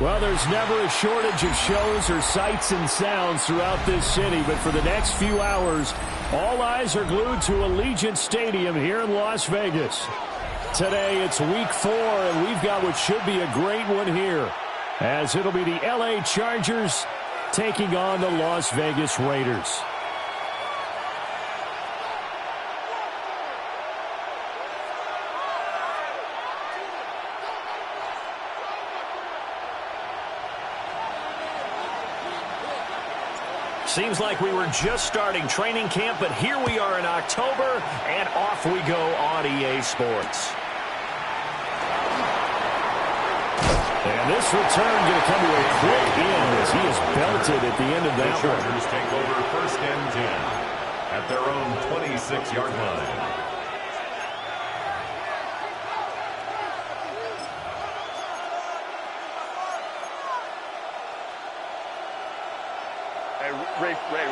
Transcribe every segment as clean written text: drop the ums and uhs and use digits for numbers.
Well, there's never a shortage of shows or sights and sounds throughout this city, but for the next few hours, all eyes are glued to Allegiant Stadium here in Las Vegas. Today, it's week 4, and we've got what should be a great one here, as it'll be the LA Chargers taking on the Las Vegas Raiders. Seems like we were just starting training camp, but here we are in October, and off we go on EA Sports. And this return going to come to a quick end as he is belted at the end of that one. The Chargers take over 1st and 10 at their own 26-yard line. Ray. 5-9.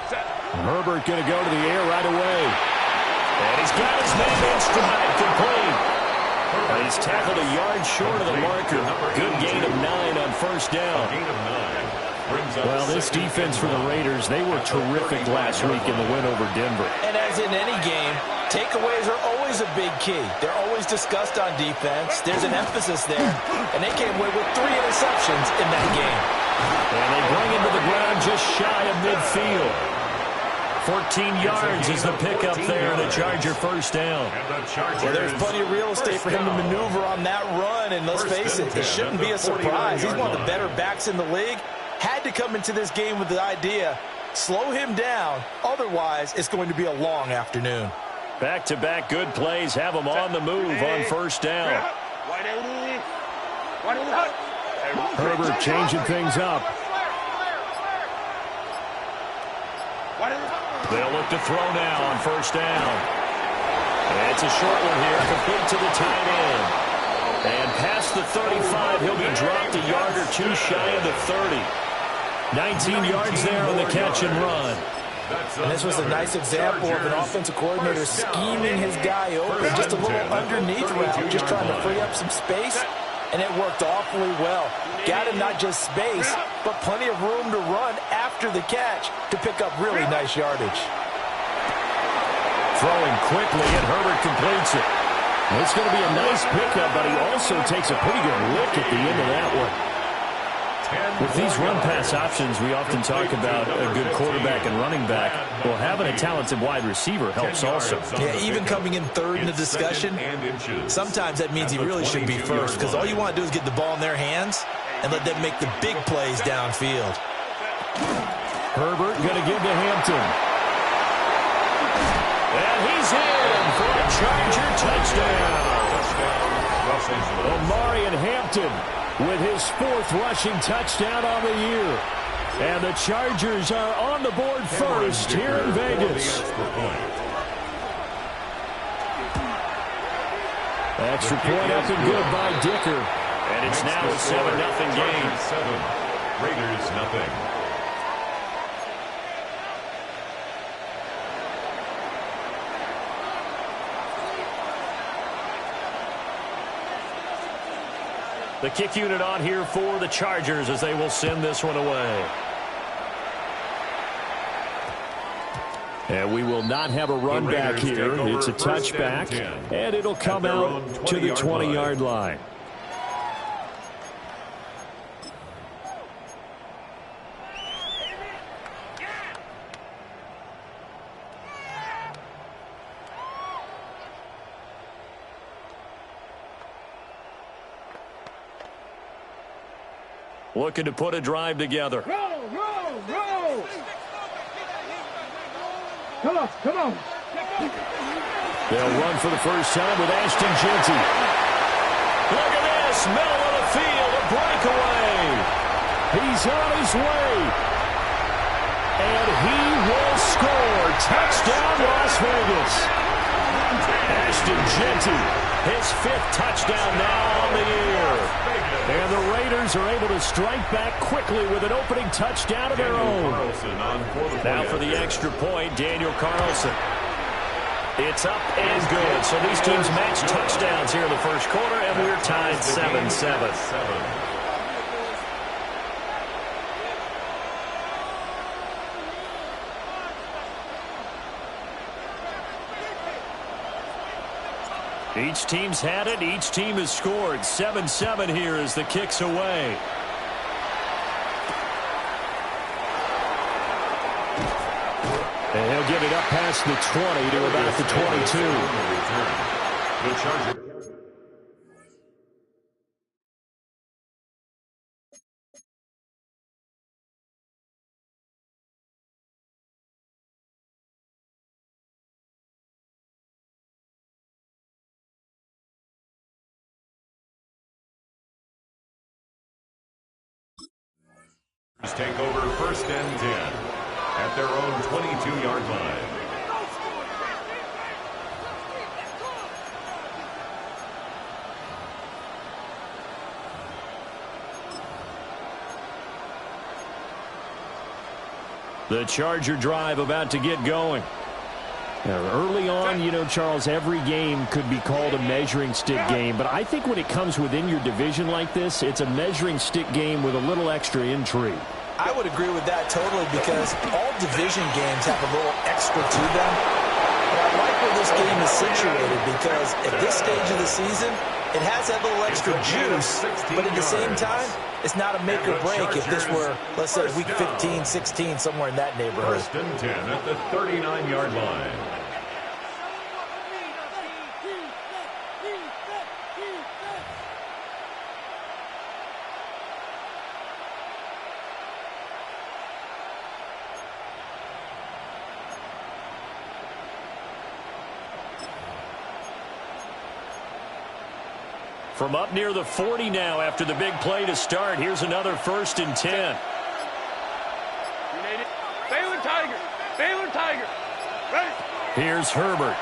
Set. Herbert going to go to the air right away. And he's got his man in stride, complete. And he's tackled a yard short of the marker. Good gain of 9 on 1st down. Gain of 9. Well, this defense for the Raiders, they were terrific last week in the win over Denver. And as in any game, takeaways are always a big key. They're always discussed on defense. There's an emphasis there, and they came away with 3 interceptions in that game. And they bring him to the ground just shy of midfield. 14 yards is the pickup there, and a Charger 1st down. Well, there's plenty of real estate for him to maneuver on that run, and let's face it, it shouldn't be a surprise. He's one of the better backs in the league. Had to come into this game with the idea, slow him down, otherwise it's going to be a long afternoon. Back-to-back good plays have him on the move on 1st down. Herbert changing things up. They'll look to throw now on 1st down. And it's a short one here, complete to the tight end. And past the 35, he'll be dropped a yard or 2 shy of the 30. 19 yards there on the catch and run. And this was a nice example of an offensive coordinator scheming his guy open. Just a little underneath route, just trying to free up some space, and it worked awfully well. Got him not just space, but plenty of room to run after the catch to pick up really nice yardage. Throwing quickly, and Herbert completes it. It's going to be a nice pickup, but he also takes a pretty good lick at the end of that one. With these run-pass options, we often talk about a good quarterback and running back. Well, having a talented wide receiver helps also. Yeah, even coming in 3rd in the discussion, sometimes that means he really should be 1st, because all you want to do is get the ball in their hands and let them make the big plays downfield. Herbert going to give to Hampton. And he's in for a Charger touchdown. Omarion Hampton with his 4th rushing touchdown on the year. And the Chargers are on the board first here in Vegas. Extra point up and good by Dicker. And it's now a 7-0 game. 7. Raiders nothing. The kick unit on here for the Chargers as they will send this one away. And we will not have a run back here. It's a touchback, and it'll come out to the 20-yard line. Looking to put a drive together. Roll! Come on. They'll run for the first time with Ashton Jeanty. Look at this, middle of the field, a breakaway. He's on his way. And he will score. Touchdown, Las Vegas. Ashton Jeanty, his 5th touchdown now on the year. And the Raiders are able to strike back quickly with an opening touchdown of their own. Now for the extra point, Daniel Carlson. It's up and good. So these teams match touchdowns here in the first quarter, and we're tied 7-7. Each team's had it. Each team has scored. 7-7 here as the kick's away. And he'll get it up past the 20 to about the 22. The Chargers. Take over 1st and 10 at their own 22-yard line. The Charger drive about to get going. Now, early on, you know, Charles, every game could be called a measuring stick game. But I think when it comes within your division like this, it's a measuring stick game with a little extra intrigue. I would agree with that totally because all division games have a little extra to them. But I like where this game is situated because at this stage of the season, it has that little extra juice, but at the same time, it's not a make or break if this were, let's say, week 15, 16, somewhere in that neighborhood. 1st and 10 at the 39-yard line. From up near the 40 now after the big play to start. Here's another 1st and 10. Baylor Tiger. Baylor Tiger. Ready. Here's Herbert.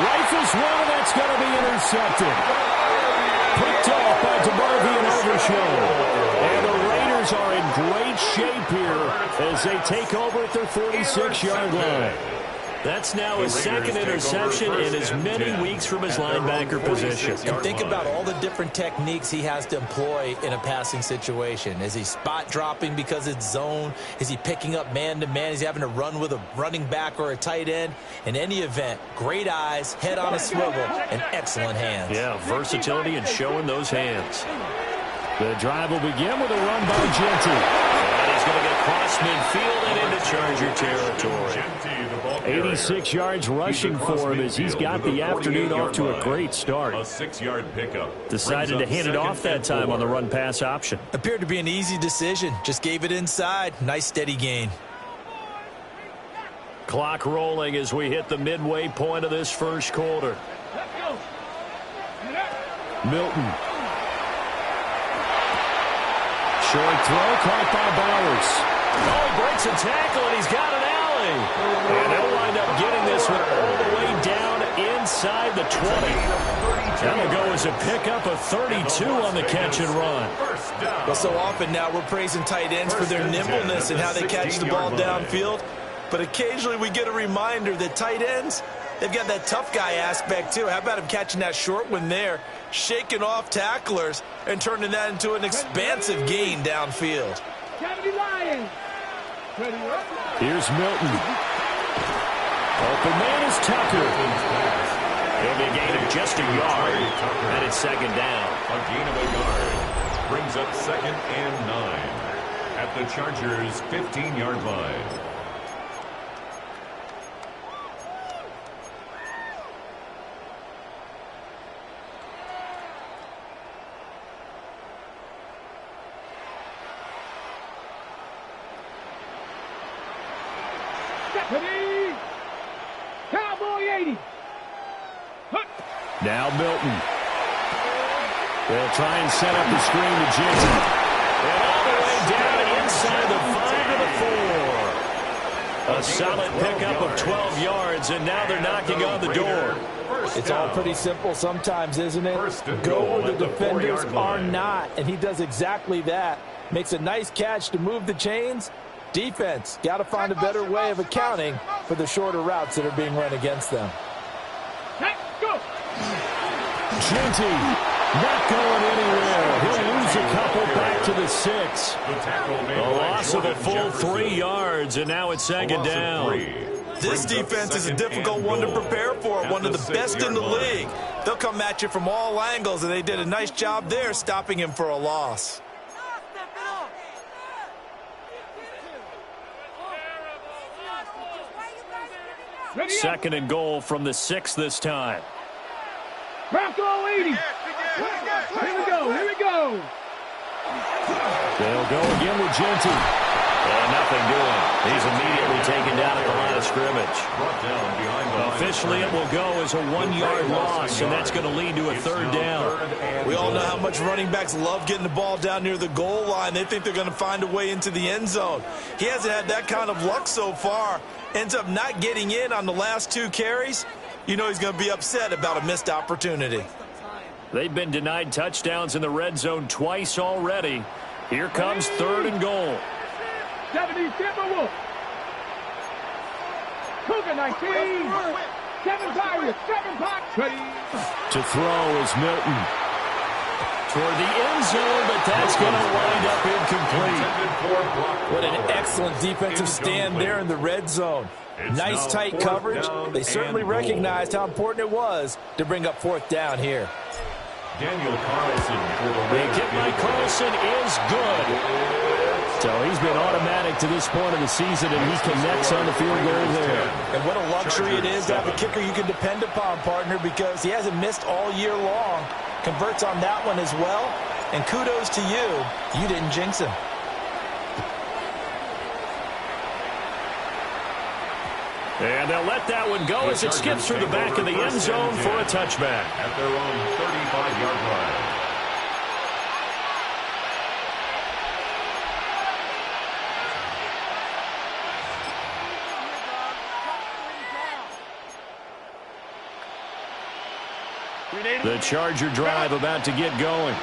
Rifles one, and that's going to be intercepted. Picked off by DeBarvey and Overshown. And the Raiders are in great shape here as they take over at their 46-yard line. That's now his 2nd interception in as many weeks from his linebacker position. And think about all the different techniques he has to employ in a passing situation. Is he spot dropping because it's zone? Is he picking up man-to-man? Is he having to run with a running back or a tight end? In any event, great eyes, head on a swivel, and excellent hands. Yeah, versatility and showing those hands. The drive will begin with a run by Jeanty. And he's going to get across midfield and into Charger territory. 86 yards rushing for him as he's got the afternoon off to a great start. A 6-yard pickup. Decided to hand it off that time on the run-pass option. Appeared to be an easy decision. Just gave it inside. Nice steady gain. Clock rolling as we hit the midway point of this first quarter. Milton. Short throw caught by Bowers. Oh, he breaks a tackle, and he's got an alley. And they'll wind up getting this one all the way down inside the 20. That'll go as a pickup of 32 on the catch and run. Well, so often now we're praising tight ends for their nimbleness and how they catch the ball downfield. But occasionally we get a reminder that tight ends, they've got that tough guy aspect too. How about him catching that short one there, shaking off tacklers, and turning that into an expansive gain downfield. Here's Milton. Open man is Tucker. It'll be a gain of just a yard, and it's 2nd down. A gain of a yard brings up 2nd and 9 at the Chargers' 15-yard line. Cowboy 80. Now Milton. They'll try and set up the screen to Jeanty. all the way down inside the 5 to the 4. A solid pickup of 12 yards, and now they're knocking on the door. It's all pretty simple sometimes, isn't it? Go where the defenders are not, and he does exactly that. Makes a nice catch to move the chains. Defense, got to find a better way of accounting for the shorter routes that are being run against them. Genty not going anywhere. He'll lose a couple back to the 6. A loss of a full 3 yards, and now it's second down. This defense is a difficult one to prepare for, one of the best in the league. They'll come at you from all angles, and they did a nice job there stopping him for a loss. Second and goal from the 6 this time. Bronco 80. Here we go. Here we go. They'll go again with Genty. And nothing doing. He's immediately taken down at the line of scrimmage. Officially, it will go as a 1-yard loss, and that's going to lead to a third down. We all know how much running backs love getting the ball down near the goal line. They think they're going to find a way into the end zone. He hasn't had that kind of luck so far. Ends up not getting in on the last 2 carries. You know he's going to be upset about a missed opportunity. They've been denied touchdowns in the red zone twice already. Here comes third and goal. 70 Timberwolf. Cougar 19. 7 Pirates. 7 Pirates. To throw is Milton. Toward the end zone, but that's going to wind up incomplete. What an excellent defensive stand there in the red zone. Nice tight coverage. They certainly recognized how important it was to bring up 4th down here. Daniel Carlson. The kick by Carlson is good. So he's been automatic to this point of the season, and he connects on the field goal there. And what a luxury it is to have a kicker you can depend upon, partner, because he hasn't missed all year long. Converts on that one as well. And kudos to you. You didn't jinx him. And they'll let that one go as it skips through the back of the end zone for a touchback. At their own 35-yard line. The Charger drive about to get going.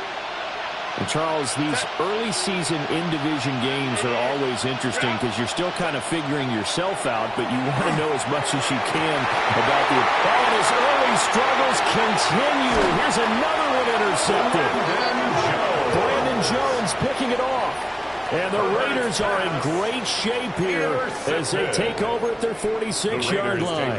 And Charles, these early season in-division games are always interesting because you're still kind of figuring yourself out, but you want to know as much as you can about the... And his early struggles continue. Here's another one intercepted. Brandon Jones picking it off. And the Raiders are in great shape here as they take over at their 46-yard line.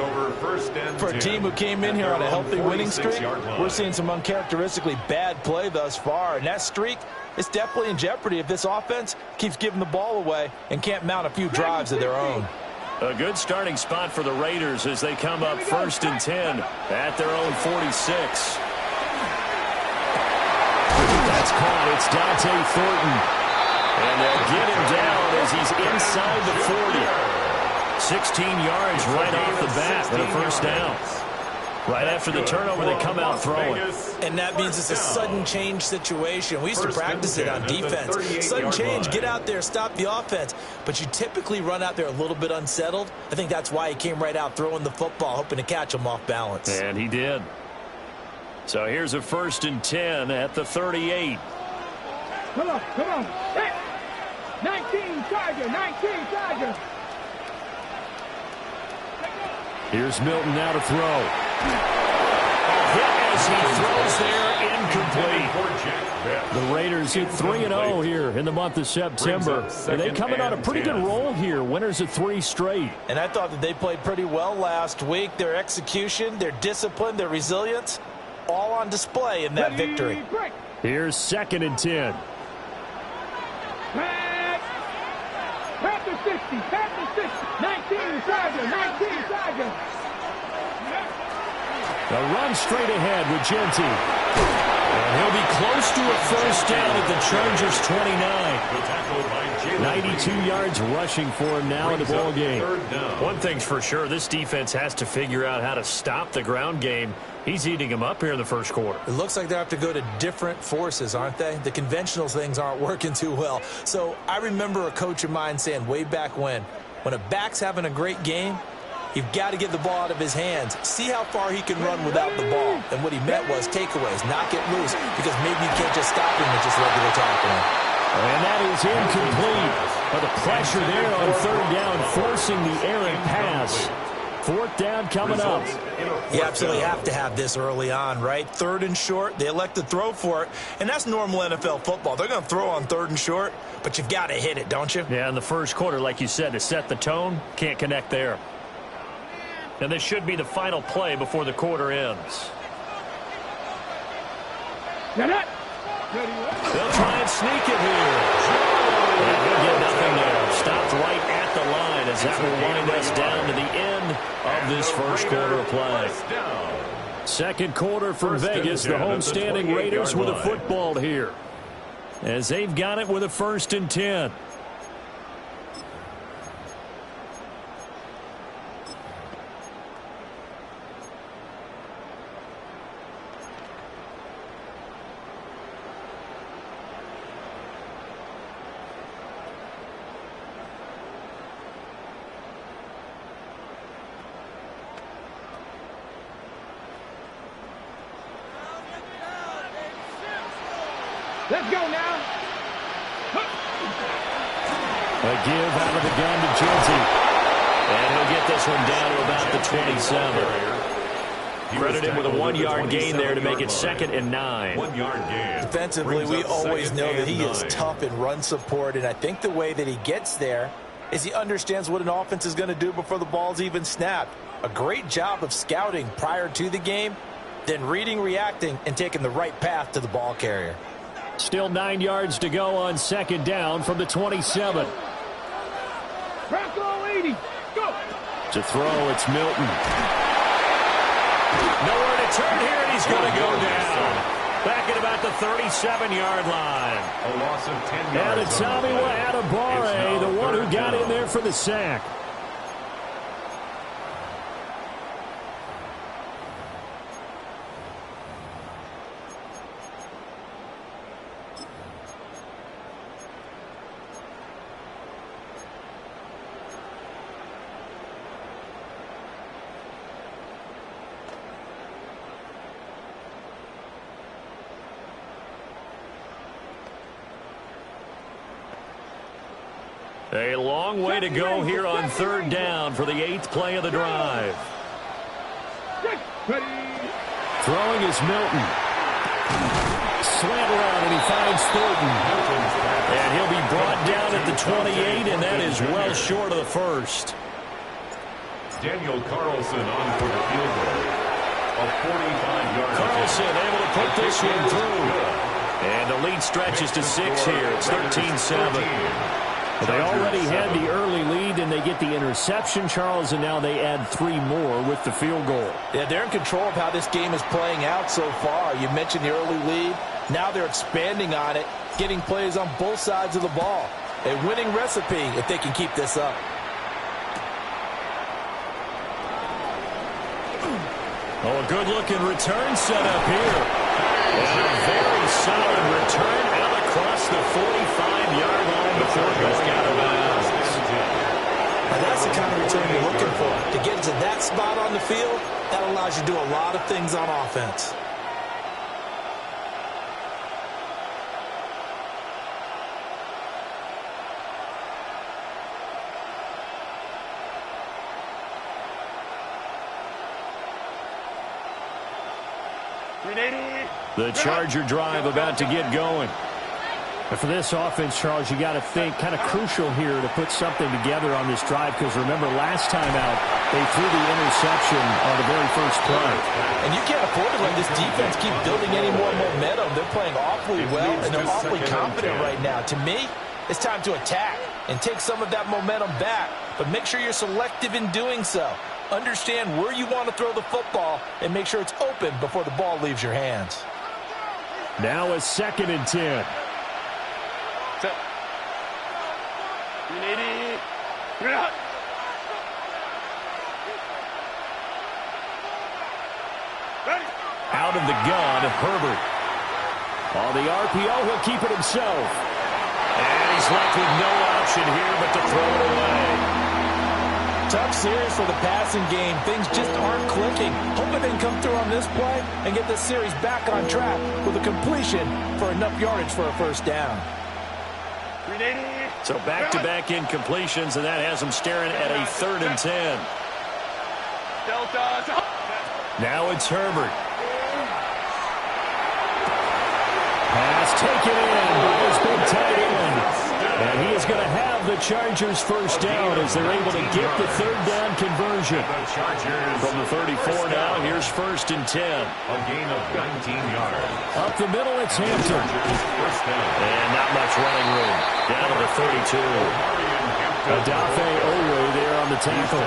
For a team who came in here on a healthy winning streak, we're seeing some uncharacteristically bad play thus far. And that streak is definitely in jeopardy if this offense keeps giving the ball away and can't mount a few drives of their own. A good starting spot for the Raiders as they come up 1st and 10 at their own 46. That's caught. It's Dante Thornton. And they'll get him down as he's inside the 40. 16 yards right off the bat for the first down. Right after the turnover, they come out throwing. And that means it's a sudden change situation. We used to practice it on defense. Sudden change, get out there, stop the offense. But you typically run out there a little bit unsettled. I think that's why he came right out throwing the football, hoping to catch him off balance. And he did. So here's a 1st and 10 at the 38. Come on. Hey. 19 Tiger. Here's Milton now to throw. Hit as he throws there, incomplete. The Raiders hit 3-0 here in the month of September. And they coming on a pretty good roll here. Winners of 3 straight. And I thought that they played pretty well last week. Their execution, their discipline, their resilience, all on display in that victory. Here's 2nd and 10. Pass the 60. 19 Tiger. A run straight ahead with Genty. And he'll be close to a 1st down at the Chargers' 29. The tackle by 92 yards rushing for him now in the ball game. One thing's for sure, this defense has to figure out how to stop the ground game. He's eating them up here in the first quarter. It looks like they have to go to different forces, aren't they? The conventional things aren't working too well. So I remember a coach of mine saying way back when a back's having a great game, you've got to get the ball out of his hands. See how far he can run without the ball. And what he meant was takeaways, not get loose, because maybe you can't just stop him with just regular tackling. And that is incomplete. But the pressure there on third down, forcing the errant pass. Fourth down coming up. You absolutely have to have this early on, right? Third and short, they elect to throw for it, and that's normal NFL football. They're going to throw on third and short, but you've got to hit it, don't you? Yeah, in the first quarter, like you said, to set the tone, can't connect there. And this should be the final play before the quarter ends. They'll try and sneak it here. And he'll get nothing there. Stopped right at the line as that will wind us down to the end of this first quarter of play. Second quarter from Vegas. The homestanding Raiders with a football here, as they've got it with a 1st and 10. Let's go now. A give out of the gun to Jensen. And he'll get this one down to about the 27. Credit him with a 1-yard gain there to make it 2nd and 9. 1-yard gain. Defensively, we always know that he is tough in run support, and I think the way that he gets there is he understands what an offense is going to do before the ball's even snapped. A great job of scouting prior to the game, then reading, reacting, and taking the right path to the ball carrier. Still 9 yards to go on 2nd down from the 27. Bronco 80. Go. To throw, it's Milton. Nowhere to turn here, and he's going to go down. Back at about the 37-yard line. A loss of 10 And yards. it's Tommy Adebawore, the one who got in there for the sack. A long way to go here on 3rd down for the 8th play of the drive. Throwing is Milton. Slant around, and he finds Thornton. And he'll be brought down at the 28, and that is well short of the first. Daniel Carlson on for the field goal. A 45-yard. Carlson able to put this one through. And the lead stretches to 6 here. It's 13-7. They already had the early lead, and they get the interception, Charles, and now they add 3 more with the field goal. Yeah, they're in control of how this game is playing out so far. You mentioned the early lead. Now they're expanding on it, getting plays on both sides of the ball. A winning recipe if they can keep this up. Oh, a good-looking return set up here. And a very solid return out across the 45-yard line before going out of bounds. And that's the kind of return you're looking for. To get to that spot on the field, that allows you to do a lot of things on offense. The Charger drive about to get going. But for this offense, Charles, you got to think kind of crucial here to put something together on this drive, because remember last time out they threw the interception on the very first play. And you can't afford to let this defense keep building any more momentum. They're playing awfully well, and they're awfully confident right now. To me, it's time to attack and take some of that momentum back, but make sure you're selective in doing so. Understand where you want to throw the football and make sure it's open before the ball leaves your hands. Now a 2nd and 10. Out of the gun, Herbert. On the RPO, he'll keep it himself. And he's left with no option here but to throw it away. Tough series for the passing game. Things just aren't clicking. Hoping they can come through on this play and get this series back on track with a completion for enough yardage for a first down. So back-to-back incompletions, and that has them staring at a 3rd and 10. Now it's Herbert. Pass taken in by his big tight end. And he is going to have the Chargers first down as they're able to get the 3rd down conversion. From the 34 now, here's 1st and 10. A gain of 19 yards. Up the middle, it's Hampton. And not much running room. Down to the 32. Adafe Owe there on the tackle.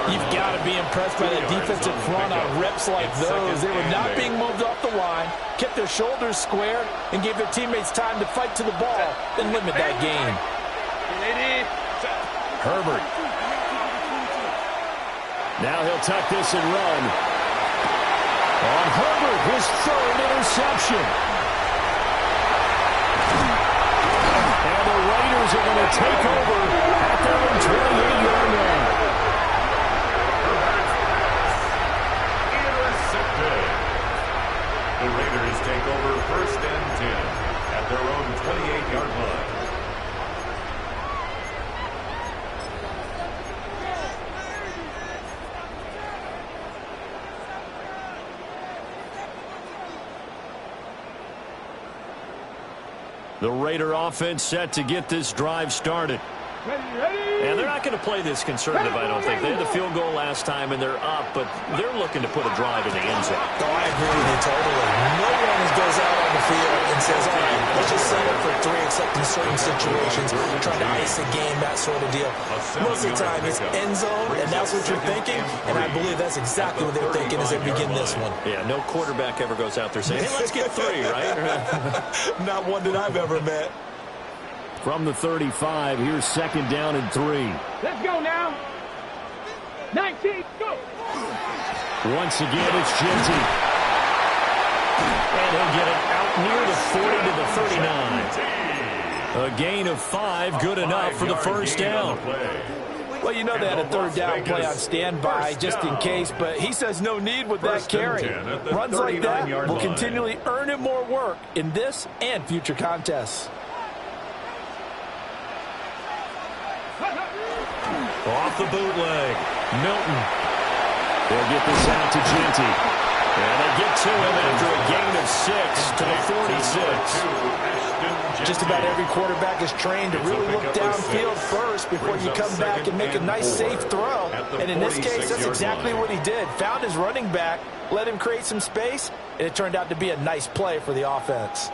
You've got to be impressed by that defensive front on reps like those. They were not being moved off the line, kept their shoulders squared, and gave their teammates time to fight to the ball and limit that gain. Herbert. Now he'll tuck this and run. On Herbert, his 3rd interception. And the Raiders are going to take over at their own 28-yard line. Intercepted. The Raiders take over 1st and 10 at their own 28-yard line. The Raider offense set to get this drive started. And they're not going to play this conservative, I don't think. They had the field goal last time, and they're up, but they're looking to put a drive in the end zone. Oh, I agree with you totally. No one goes out on the field and says, all right, let's just set up for 3, except in certain situations, trying to ice a game, that sort of deal. Most of the time, it's end zone, and that's what you're thinking, and I believe that's exactly what they're thinking as they begin this one. Yeah, no quarterback ever goes out there saying, hey, let's get 3, right? Not one that I've ever met. From the 35, here's 2nd down and 3. Let's go now. 19, go. Once again, it's Genty. And he'll get it out near the 40 to the 39. A gain of 5, good enough for the first down. Well, you know they had a 3rd down play on standby just in case, but he says no need with that carry. Runs like that will continually earn him more work in this and future contests. Off the bootleg. Milton. They'll get this out to Genty. And they get to him after a gain of 6 to the 46. Just about every quarterback is trained to really look downfield first before you come back and make a nice, safe throw. And in this case, that's exactly what he did. Found his running back, let him create some space, and it turned out to be a nice play for the offense.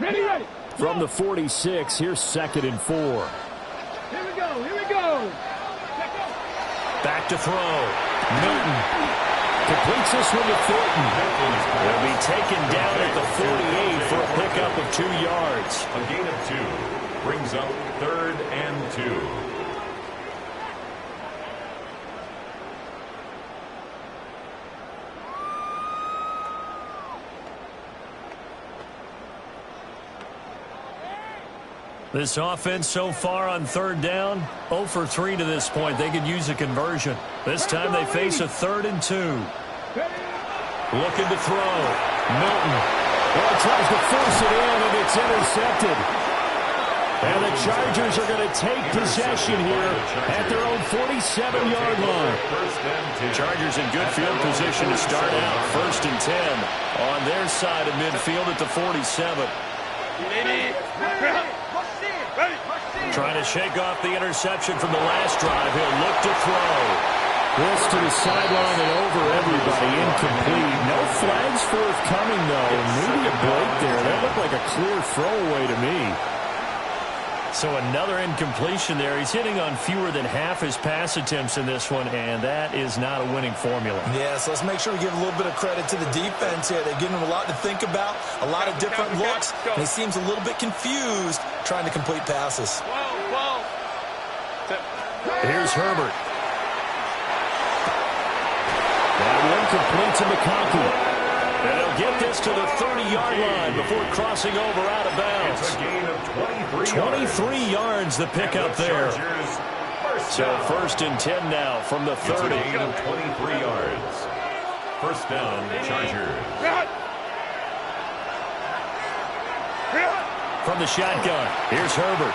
Ready, ready. From the 46, here's 2nd and 4. Here we go, here we go. Back to throw. Milton. Completes this one to Thornton. Will be taken down at the 48 for a pickup of 2 yards. A gain of 2 brings up 3rd and 2. This offense so far on 3rd down, 0 for 3 to this point. They could use a conversion. This time they face a 3rd and 2. Looking to throw. Milton. Well, tries to force it in, and it's intercepted. And the Chargers are going to take possession here at their own 47-yard line. Chargers in good field position to start out. 1st and 10 on their side of midfield at the 47. Trying to shake off the interception from the last drive. He'll look to throw. This to the sideline and over everybody. Incomplete. No flags forthcoming, though. Maybe a break there. That looked like a clear throwaway to me. So another incompletion there. He's hitting on fewer than half his pass attempts in this one, and that is not a winning formula. Yeah, so let's make sure we give a little bit of credit to the defense here. They're giving him a lot to think about, a lot of different looks, and he seems a little bit confused trying to complete passes. Here's Herbert. That one complete to McConkey. And he'll get this to the 30-yard line before crossing over out of bounds. It's a gain of 23 yards the pickup there. So first and 10 now from the 30. It's a gain of 23 yards. First down, Chargers. From the shotgun, here's Herbert.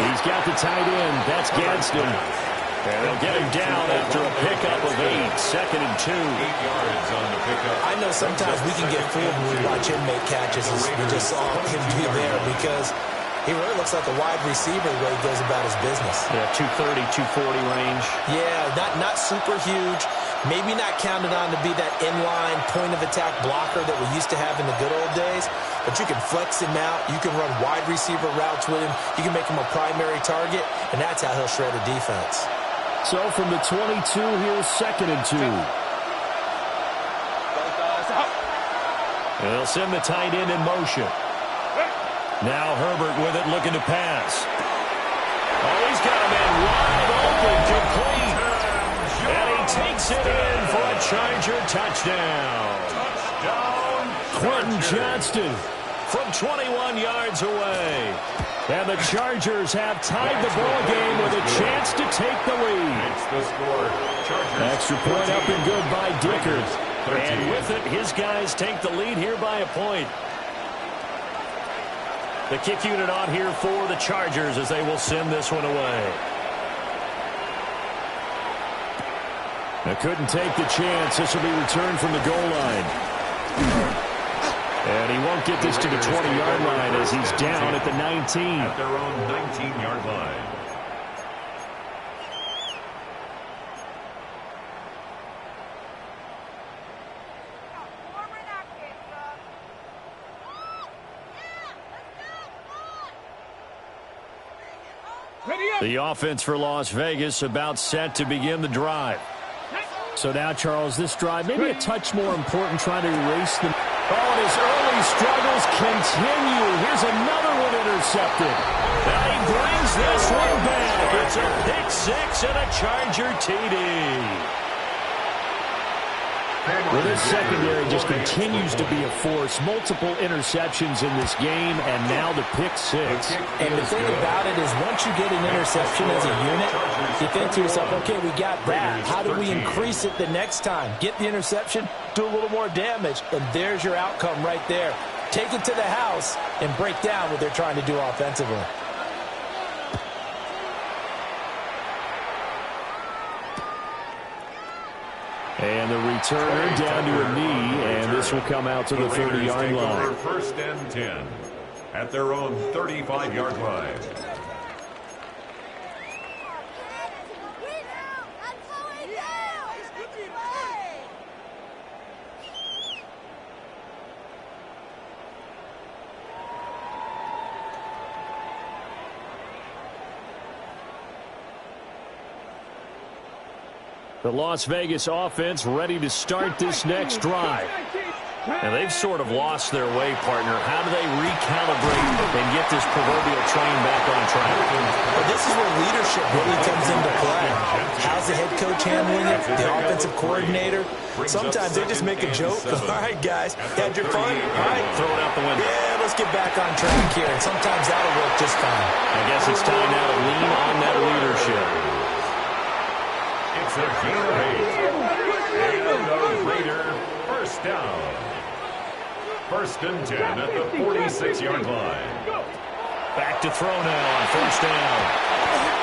He's got the tight end. That's Gadsden. And they'll get him down after a pickup of 8. Second and 2. 8 yards on the pickup. I know sometimes we can get fooled when we watch him make catches, as we just saw him do there, because he really looks like a wide receiver the way he goes about his business. Yeah, 230, 240 range. Yeah, not super huge. Maybe not counted on to be that inline point-of-attack blocker that we used to have in the good old days, but you can flex him out. You can run wide receiver routes with him. You can make him a primary target, and that's how he'll shred a defense. So from the 22, here's second and 2. And they'll send the tight end in motion. Now Herbert with it, looking to pass. Oh, he's got a man wide open, complete. And he takes it in for a Charger touchdown. Quentin Johnston from 21 yards away. And the Chargers have tied the ball game with a chance to take the lead. It's the score. Chargers. Extra point up and good by Dickert. And with it, his guys take the lead here by a point. The kick unit on here for the Chargers as they will send this one away. They couldn't take the chance. This will be returned from the goal line. And he won't get this to the 20-yard line as he's down at the 19. At their own 19-yard line. The offense for Las Vegas about set to begin the drive. So now, Charles, this drive maybe a touch more important, trying to erase the... Oh, and his early struggles continue. Here's another one intercepted. And he brings this one back. It's a pick six and a Charger TD. Well, this secondary just continues to be a force. Multiple interceptions in this game, and now the pick six. And the thing about it is once you get an interception as a unit, you think to yourself, okay, we got that. How do we increase it the next time? Get the interception, do a little more damage, and there's your outcome right there. Take it to the house and break down what they're trying to do offensively. And the returner down to a knee, and this will come out to the 30-yard line. First and 10 at their own 35-yard line. The Las Vegas offense ready to start this next drive. And they've sort of lost their way, partner. How do they recalibrate and get this proverbial train back on track? Well, this is where leadership really comes into play. How's the head coach handling it? The offensive coordinator? Sometimes they just make a joke. All right, guys, had your fun? All right, Throw it out the window. yeah, let's get back on track here. And sometimes that'll work just fine. I guess it's time now to lean on that leadership. It's a gain of 8. And a Raider first down. First and 10 at the 46-yard line. Back to throw now on first down.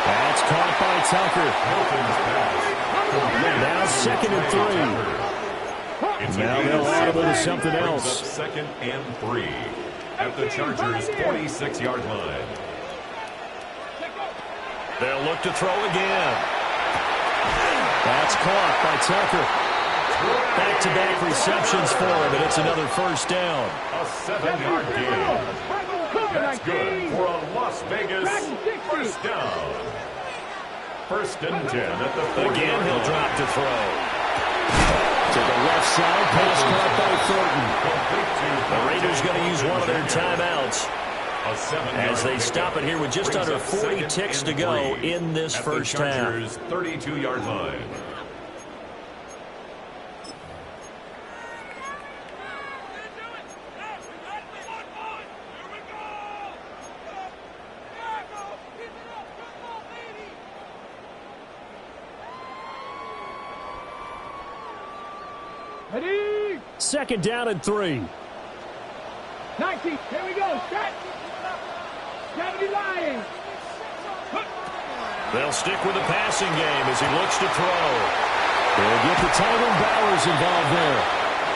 That's caught by Tucker. Hilton's pass. Now second and 3. It's a Now gain they'll of audible to 7. something Brings else. up second and 3 at the Chargers' 46-yard line. They'll look to throw again. That's caught by Tucker. Back-to-back receptions for him, and it's another first down. A 7-yard gain. That's good for a Las Vegas first down. First and 10 at the 40. Again, he'll drop to throw. To the left side, pass caught by Thornton. The Raiders going to use one of their timeouts as they stop it here with just under 40 ticks to go in this first half. 32-yard line. Ready? Second down and 3. 19. Here we go. Set. 70 Lions. They'll stick with the passing game as he looks to throw. They'll get the tight end Bowers involved there.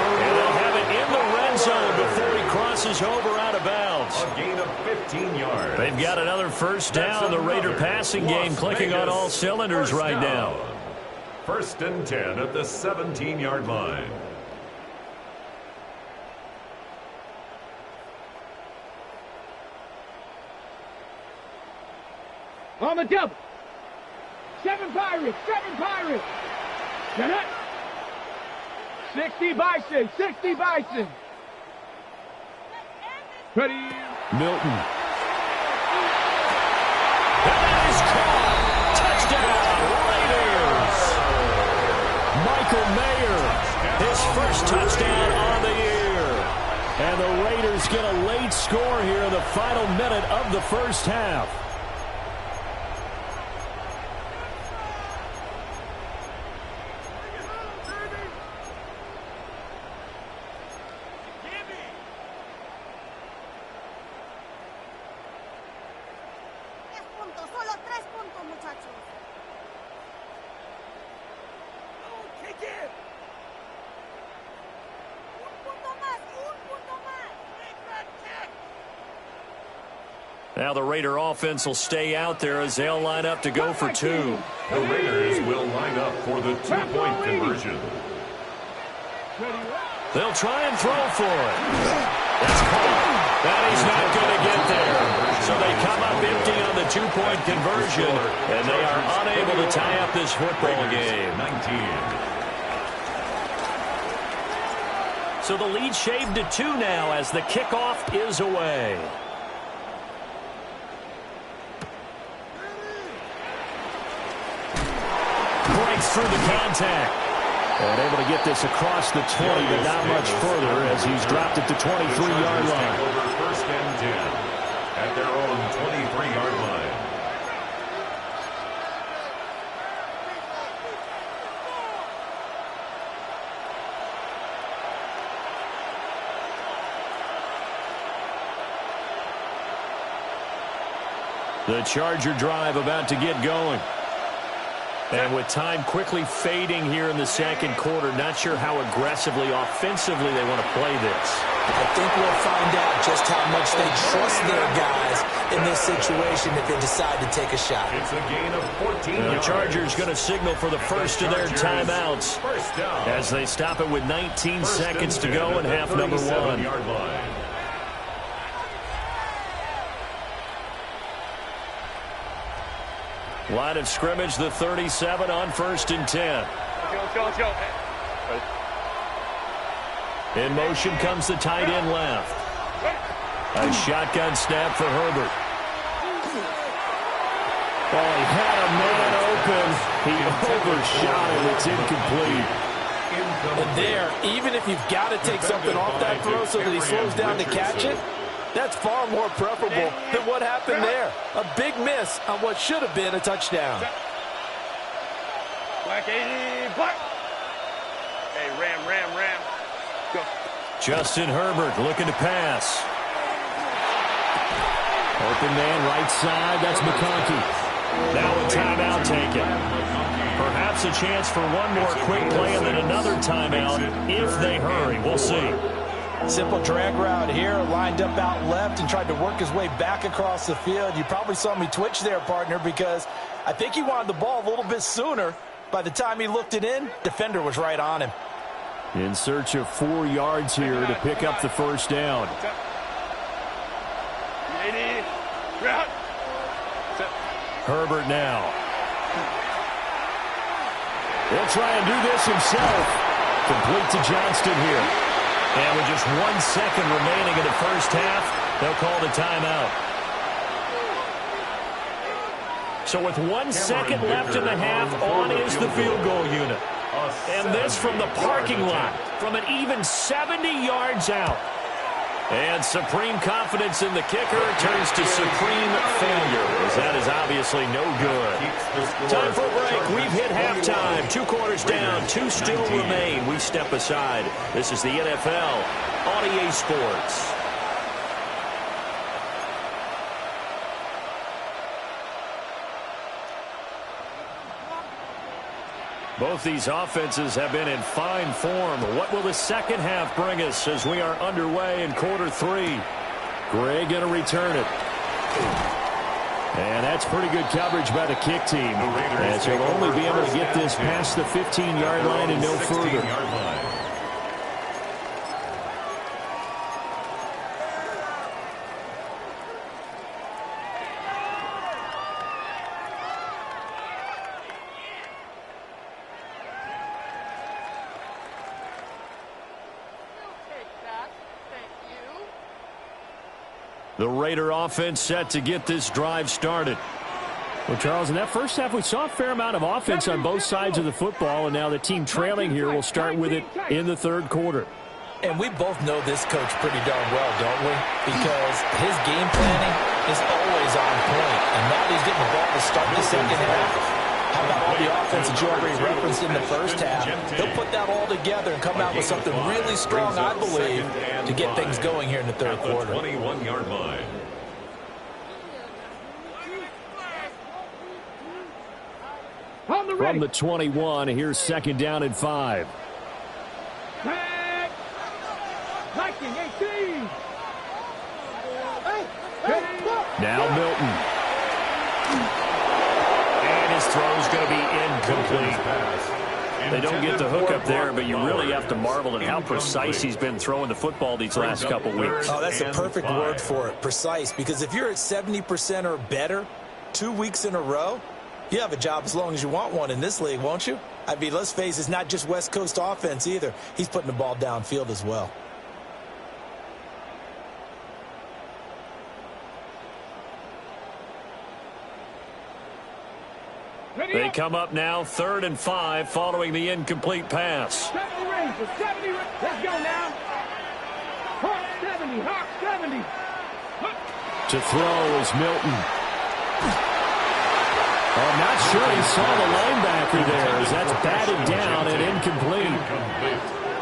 And they'll have it in the red zone before he crosses over out of bounds. A gain of 15 yards. They've got another first down. The Raider passing game clicking on all cylinders right now. First and 10 at the 17-yard line. On the double. 7 Pirates. 7 Pirates. Get it. 60 Bison. 60 Bison. Ready. Milton. That is caught. Touchdown, Raiders. Michael Mayer, his first touchdown on the year. And the Raiders get a late score here in the final minute of the first half. Solo 3 puntos, muchachos. Un punto más. Now the Raider offense will stay out there as they'll line up to go for 2. The Raiders will line up for the 2-point conversion. They'll try and throw for it. That's caught. That he's not going to get there. So they come up empty on the 2-point conversion, and they are unable to tie up this football game. 19. So the lead shaved to 2 now as the kickoff is away. Breaks through the contact. And able to get this across the 20, but not much further as he's dropped it to 23-yard line. Over first and 10 at their own 23-yard line. The Charger drive about to get going. And with time quickly fading here in the second quarter, not sure how aggressively, offensively they want to play this. I think we'll find out just how much they trust their guys in this situation if they decide to take a shot. It's a gain of 14 The yards. Chargers going to signal for the first of their timeouts First down. as they stop it with 19 First seconds to and 10 go in at the half number 1. 37-yard line. Line of scrimmage, the 37 on first and 10. Let's go. In motion comes the tight end left. A shotgun snap for Herbert. Oh, he had a man open. He overshot it. It's incomplete. And there, even if you've got to take something off that throw so that he slows down to catch it, that's far more preferable than what happened there. A big miss on what should have been a touchdown. Black 80, black. Hey, ram. Go. Justin Herbert looking to pass. Open man right side. That's McConkey. Now a timeout taken. Perhaps a chance for one more quick play and then another timeout if they hurry. We'll see. Simple drag route here, lined up out left and tried to work his way back across the field. You probably saw me twitch there, partner, because I think he wanted the ball a little bit sooner. By the time he looked it in, defender was right on him. In search of 4 yards here to pick up the first down. Herbert now. He'll try and do this himself. Complete to Johnston here. And with just 1 second remaining in the first half, they'll call the timeout. So with 1 second left in the half, on is the field goal unit. And this from the parking lot, from an even 70 yards out. And supreme confidence in the kicker turns to supreme failure, as that is obviously no good. Time for a break. We've hit halftime. 2 quarters down, 2 still remain. We step aside. This is the NFL on EA Sports. Both these offenses have been in fine form. What will the second half bring us as we are underway in quarter 3? Gray going to return it. And that's pretty good coverage by the kick team, as he'll only be able to get this past the 15-yard line and no further. The Raider offense set to get this drive started. Well, Charles, in that first half, we saw a fair amount of offense on both sides of the football, and now the team trailing here will start with it in the third quarter. And we both know this coach pretty darn well, don't we? Because his game planning is always on point. And now that he's getting the ball to start the second half, how about all the offense that you already referenced in the first half? He'll put that all together and come out with something really strong, I believe, to get things going here in the third quarter. 21-yard line. From the 21, here's second down and 5. Now Milton. And his throw's going to be incomplete. They don't get the hook up there, but you really have to marvel at how precise he's been throwing the football these last couple weeks. Oh, that's a perfect word for it, precise, because if you're at 70% or better 2 weeks in a row, you have a job as long as you want one in this league, won't you? I mean, let's face it, it's not just West Coast offense either. He's putting the ball downfield as well. They come up now, 3rd and 5, following the incomplete pass. 70, let's go now. Hawk 70, Hawk 70. To throw is Milton. I'm not sure he saw the linebacker there, as that's batted down and incomplete.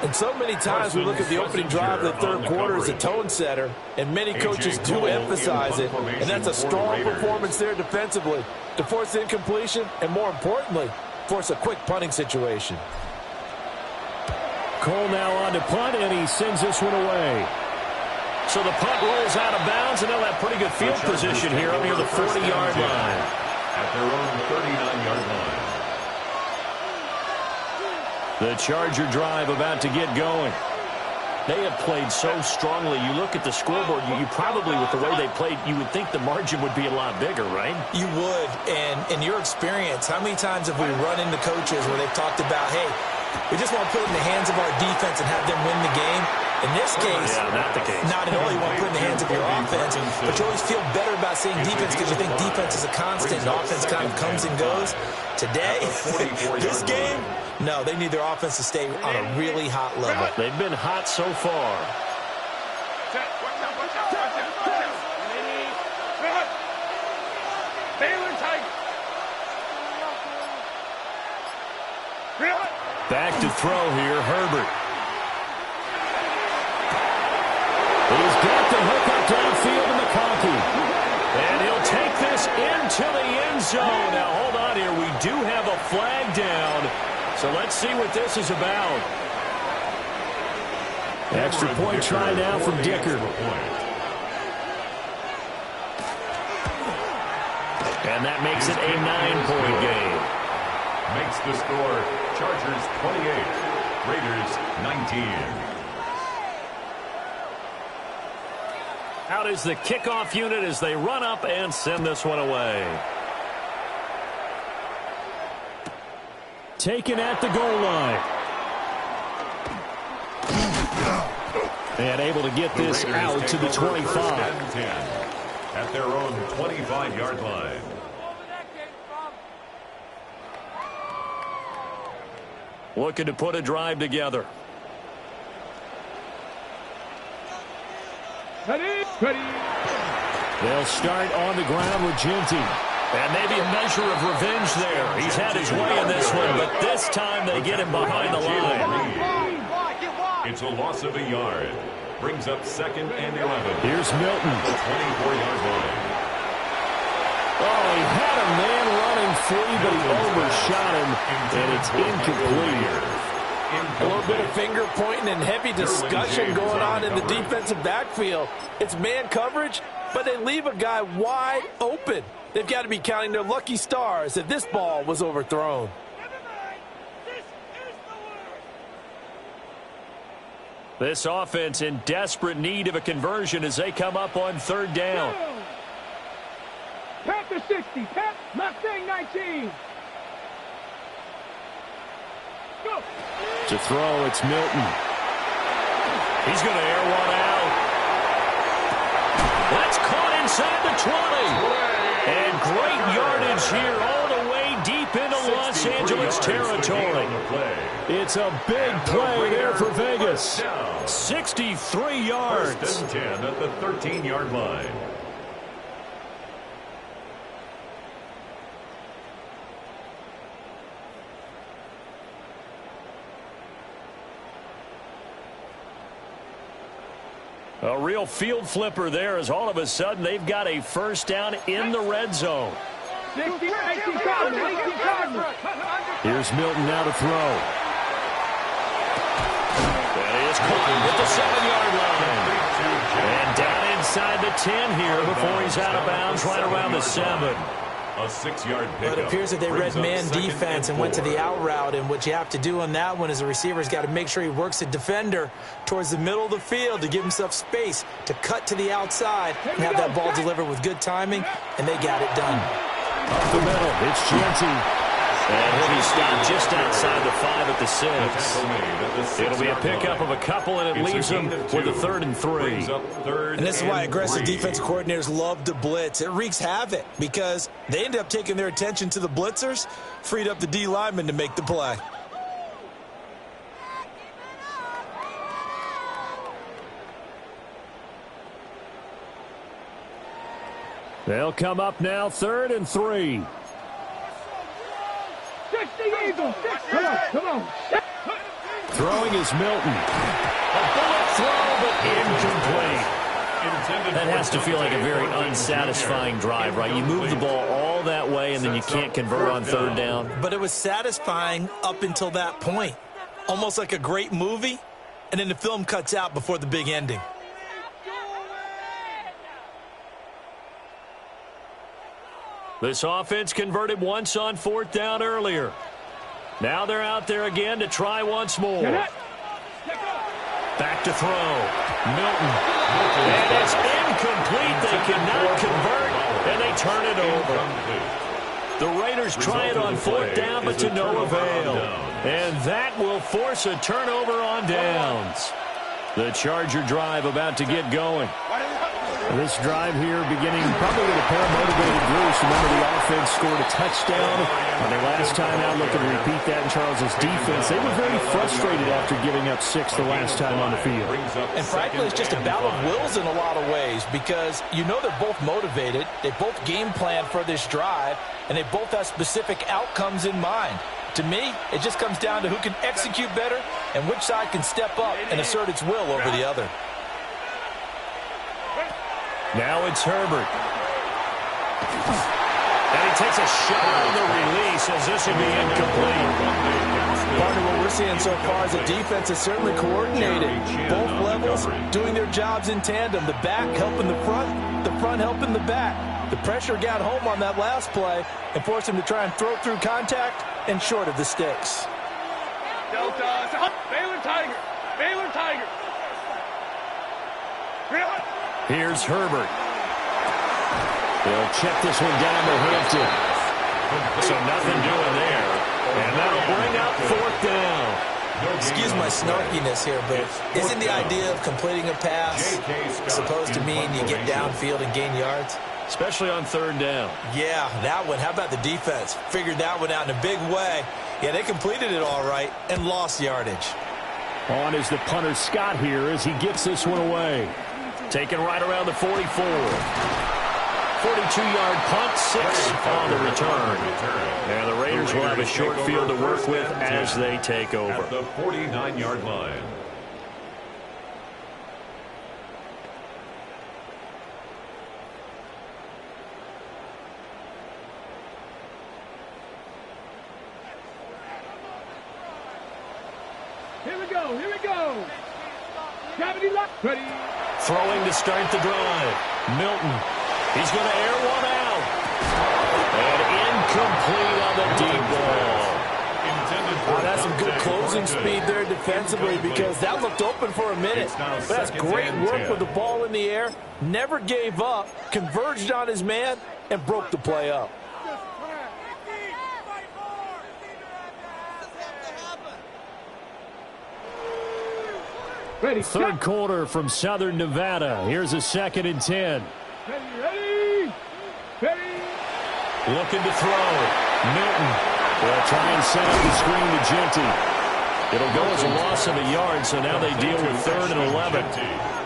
And so many times we look at the opening drive of the third quarter as a tone setter, and many coaches do emphasize it, and that's a strong performance there defensively to force the incompletion and, more importantly, force a quick punting situation. Cole now on to punt, and he sends this one away. So the punt rolls out of bounds, and they'll have pretty good field position here up near the 40-yard line. At their own 39-yard line. The Charger drive about to get going. They have played so strongly. You look at the scoreboard, you probably, with the way they played, you would think the margin would be a lot bigger, right? You would. And in your experience, how many times have we run into coaches where they've talked about, hey, we just want to put it in the hands of our defense and have them win the game? In this case, not the case. Not at all. You want to put it in the hands of your offense, but you always feel better about saying defense because you think defense is a constant and offense kind of comes and goes. Today, this game, no, they need their offense to stay on a really hot level. They've been hot so far. Back to throw here, Herbert. He's got the hook up downfield to McConkey. And he'll take this into the end zone. Now, hold on here. We do have a flag down. So let's see what this is about. Extra point try now from Dicker. And that makes it a 9-point game. Makes the score Chargers 28, Raiders 19. Out is the kickoff unit as they run up and send this one away. Taken at the goal line. And able to get this out to the 25. At their own 25-yard line. Looking to put a drive together. They'll start on the ground with Ginty. And maybe a measure of revenge there. He's had his way in this one, but this time they get him behind the line. It's a loss of a yard. Brings up 2nd and 11. Here's Milton. The 24-yard line. Oh, he had a man running free, but he overshot him, and it's incomplete. A little bit of finger pointing and heavy discussion going on in the defensive backfield. It's man coverage, but they leave a guy wide open. They've got to be counting their lucky stars that this ball was overthrown. This offense in desperate need of a conversion as they come up on 3rd down. Panther 60, Mustang 19. Go. To throw, it's Milton. He's going to air one out. That's caught inside the 20. And great yardage here all the way deep into Los Angeles territory. It's a big play there for Vegas. 63 yards. 1st and 10 at the 13-yard line. A real field flipper there as all of a sudden they've got a 1st down in the red zone. 60, 18 Cardinals, 18 Cardinals. Here's Milton now to throw. That is caught at the 7-yard line. And down inside the 10 here before he's out of bounds right around the 7. A 6-yard pickup. It appears that they read man defense and went to the out route, and what you have to do on that one is the receiver's got to make sure he works the defender towards the middle of the field to give himself space to cut to the outside and have that ball delivered with good timing, and they got it done. Up the middle, it's Ginty. And he'll be stopped just outside the 5 at the 6. It'll be a pickup of a couple, and it leaves them with a 3rd and 3. And this is why aggressive defensive coordinators love to blitz. It wreaks havoc because they end up taking their attention to the blitzers, freed up the D lineman to make the play. They'll come up now, 3rd and 3. 60 Eagles, 60. Come on. Throwing is Milton. A bullet throw, but incomplete. That has to feel like a very unsatisfying drive, right? You move the ball all that way, and then you can't convert on 3rd down. But it was satisfying up until that point. Almost like a great movie, and then the film cuts out before the big ending. This offense converted once on 4th down earlier. Now they're out there again to try once more. Back to throw. Milton. And it's incomplete. They cannot convert, and they turn it over. The Raiders try it on 4th down, but to no avail. And that will force a turnover on downs. The Charger drive about to get going. This drive here beginning probably with a pair of motivated Bruce. Remember, the offense scored a touchdown on their last time out, looking to repeat that in Charles's defense. They were very frustrated after giving up 6 the last time on the field. And frankly, it's just a battle of wills in a lot of ways because you know they're both motivated. They both game plan for this drive, and they both have specific outcomes in mind. To me, it just comes down to who can execute better and which side can step up and assert its will over the other. Now it's Herbert. And he takes a shot on the release as this will be incomplete. Partner, what we're seeing so far is the defense is certainly coordinated. Both levels doing their jobs in tandem. The back helping the front helping the back. The pressure got home on that last play and forced him to try and throw through contact and short of the sticks. Delta, Baylor Tiger. Here's Herbert. They'll check this one down to Hampton. So nothing doing there. And that'll bring up 4th down. Excuse my snarkiness here, but isn't the idea of completing a pass supposed to mean you get downfield and gain yards? Especially on 3rd down. Yeah, that one. How about the defense? Figured that one out in a big way. Yeah, they completed it all right and lost yardage. On is the punter Scott here as he gets this one away. Taken right around the 44. 42-yard punt, 6 on the return. And the Raiders will have a short field to work with as they take over. At the 49-yard line. Here we go. Here we go. Gravity lock. Ready. Throwing to start the drive. Milton. He's going to air one out. And incomplete on the deep ball. Oh, that's some good closing speed there defensively because that looked open for a minute. But that's great work with the ball in the air. Never gave up, converged on his man, and broke the play up. Ready. Third quarter from Southern Nevada. Here's a 2nd and 10. Ready. Ready. Looking to throw. Milton will try and set up the screen to Genty. It'll go as a loss of a yard, so now they deal with 3rd and 11.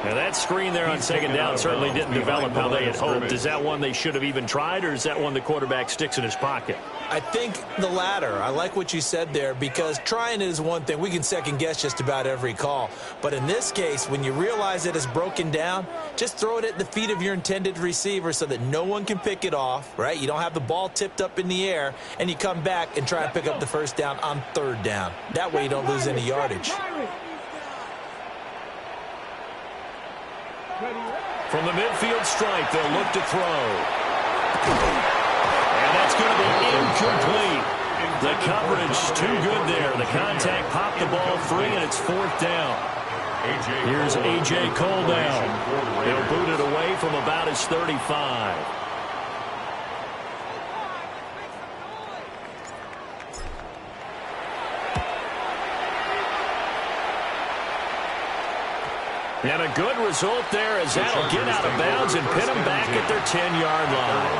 Now that screen there on 2nd down certainly didn't develop how they had hoped. Is that one they should have even tried, or is that one the quarterback sticks in his pocket? I think the latter. I like what you said there because trying it is one thing. We can second guess just about every call. But in this case, when you realize it is broken down, just throw it at the feet of your intended receiver so that no one can pick it off, right? You don't have the ball tipped up in the air, and you come back and try and pick up the 1st down on 3rd down. That way you don't lose any yardage. From the midfield stripe, they'll look to throw. And that's going to be incomplete. The coverage too good there. The contact popped the ball free, and it's 4th down. Here's A.J. Cole down. He'll boot it away from about his 35. And a good result there as that'll get out of bounds and pin them back at their 10-yard line.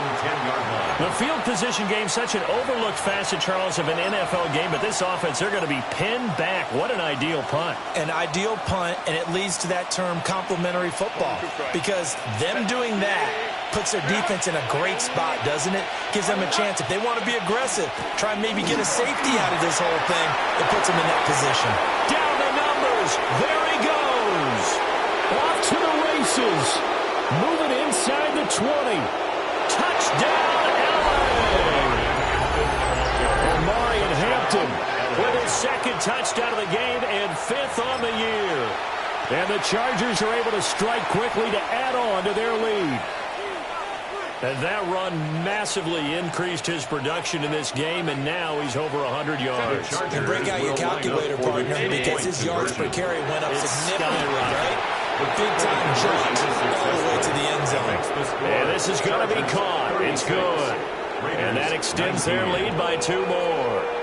The field position game, such an overlooked facet, Charles, of an NFL game, but this offense, they're going to be pinned back. What an ideal punt. An ideal punt, and it leads to that term complementary football because them doing that puts their defense in a great spot, doesn't it? Gives them a chance. If they want to be aggressive, try and maybe get a safety out of this whole thing, it puts them in that position. Down the numbers. There he goes. Off to the races. Moving inside the 20. Touchdown, LA. Omarion Hampton With his 2nd touchdown of the game and 5th on the year. And the Chargers are able to strike quickly to add on to their lead. And that run massively increased his production in this game, and now he's over 100 yards. And break out your calculator, partner, because his yards per carry went up significantly, right? Big-time jumps all the way to the end zone. And this is going to be caught. It's good. And that extends their lead by 2 more.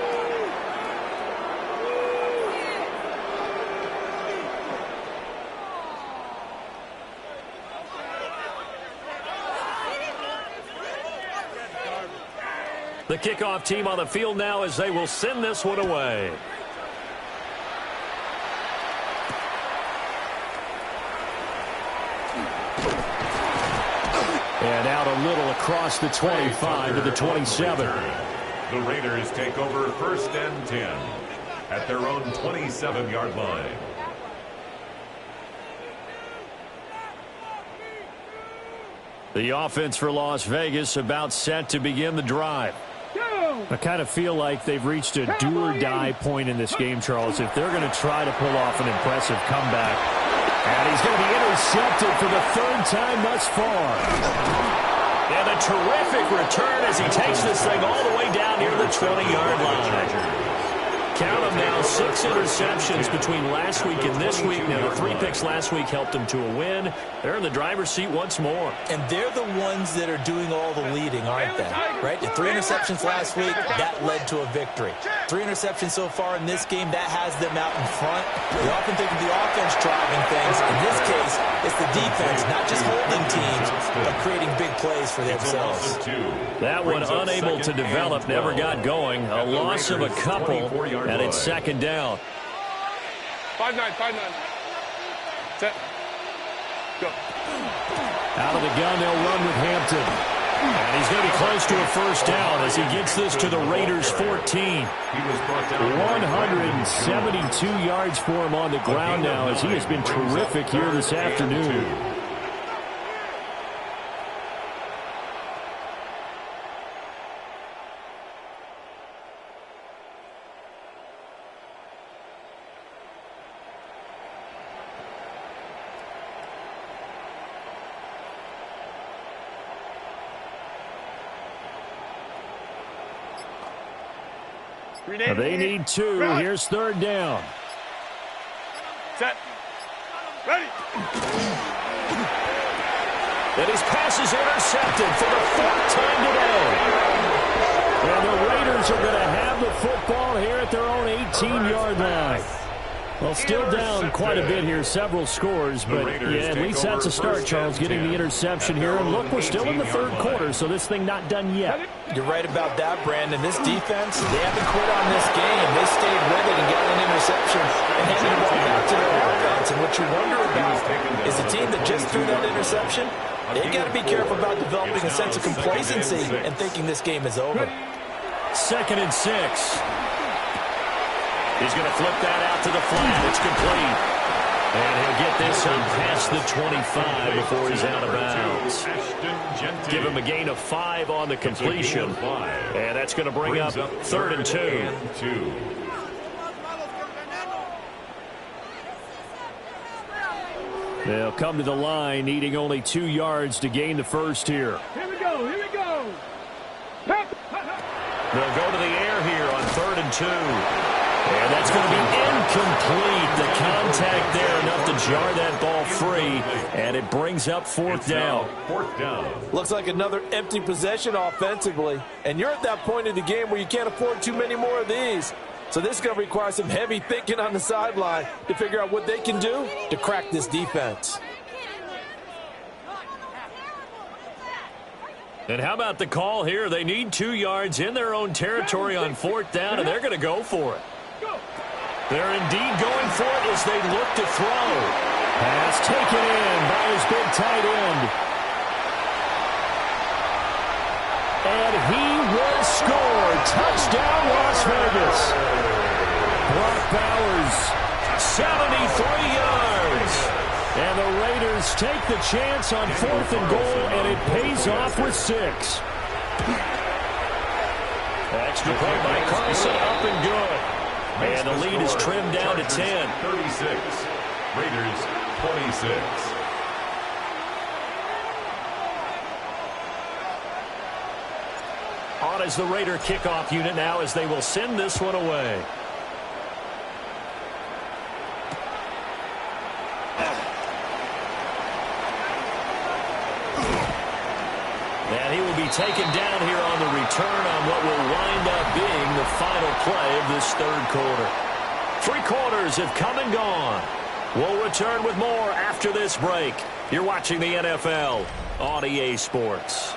The kickoff team on the field now as they will send this one away. And out a little across the 25 to the 27. The Raiders take over 1st and 10 at their own 27-yard line. The offense for Las Vegas about set to begin the drive. I kind of feel like they've reached a do-or-die point in this game, Charles, if they're going to try to pull off an impressive comeback. And he's going to be intercepted for the 3rd time thus far. And a terrific return as he takes this thing all the way down near the 20-yard line. Count them now, 6 interceptions between last week and this week. Now, the 3 picks last week helped them to a win. They're in the driver's seat once more. And they're the ones that are doing all the leading, aren't they? Right? The 3 interceptions last week, that led to a victory. 3 interceptions so far in this game, that has them out in front. We often think of the offense driving things. In this case, it's the defense, not just holding teams, but creating big plays for themselves. That one unable to develop, never got going. A loss of a couple, and it's second down. 5-9, 5-9. Set. Go. Out of the gun, they'll run with Hampton. And he's going to be close to a first down as he gets this to the Raiders' 14. 172 yards for him on the ground now as he has been terrific here this afternoon. They need 2. Here's third down. Set. Ready. And his pass is intercepted for the 4th time today. And the Raiders are going to have the football here at their own 18-yard line. Well, still down quite a bit here, several scores, but yeah, at least that's a start, Charles, getting the interception here. And look, we're still in the third quarter, so this thing not done yet. You're right about that, Brandon. This defense, they haven't quit on this game. They stayed with it and got an interception and handed the ball back to their offense. And what you wonder about is the team that just threw that interception, they got to be careful about developing a sense of complacency and thinking this game is over. 2nd and 6. He's going to flip that out to the flat. It's complete. And he'll get this up past the 25 before he's out of bounds. Give him a gain of 5 on the completion. And that's going to bring up 3rd and 2. They'll come to the line, needing only 2 yards to gain the first here. Here we go. Here we go. They'll go to the air here on 3rd and 2. And that's going to be incomplete. The contact there enough to jar that ball free. And it brings up 4th down. Looks like another empty possession offensively. And you're at that point in the game where you can't afford too many more of these. So this is going to require some heavy thinking on the sideline to figure out what they can do to crack this defense. And how about the call here? They need 2 yards in their own territory on 4th down, and they're going to go for it. They're indeed going for it as they look to throw. Pass taken in by his big tight end. And he will score. Touchdown, Las Vegas. Brock Bowers, 73 yards. And the Raiders take the chance on 4th and goal, and it pays off with 6. Extra point by Carlson, up and good. And the lead is trimmed down to 10. 36. Raiders 26. On as the Raider kickoff unit now as they will send this one away. And he will be taken down here on the return on what will wind up being the final play of this 3rd quarter. 3 quarters have come and gone. We'll return with more after this break. You're watching the NFL on EA Sports.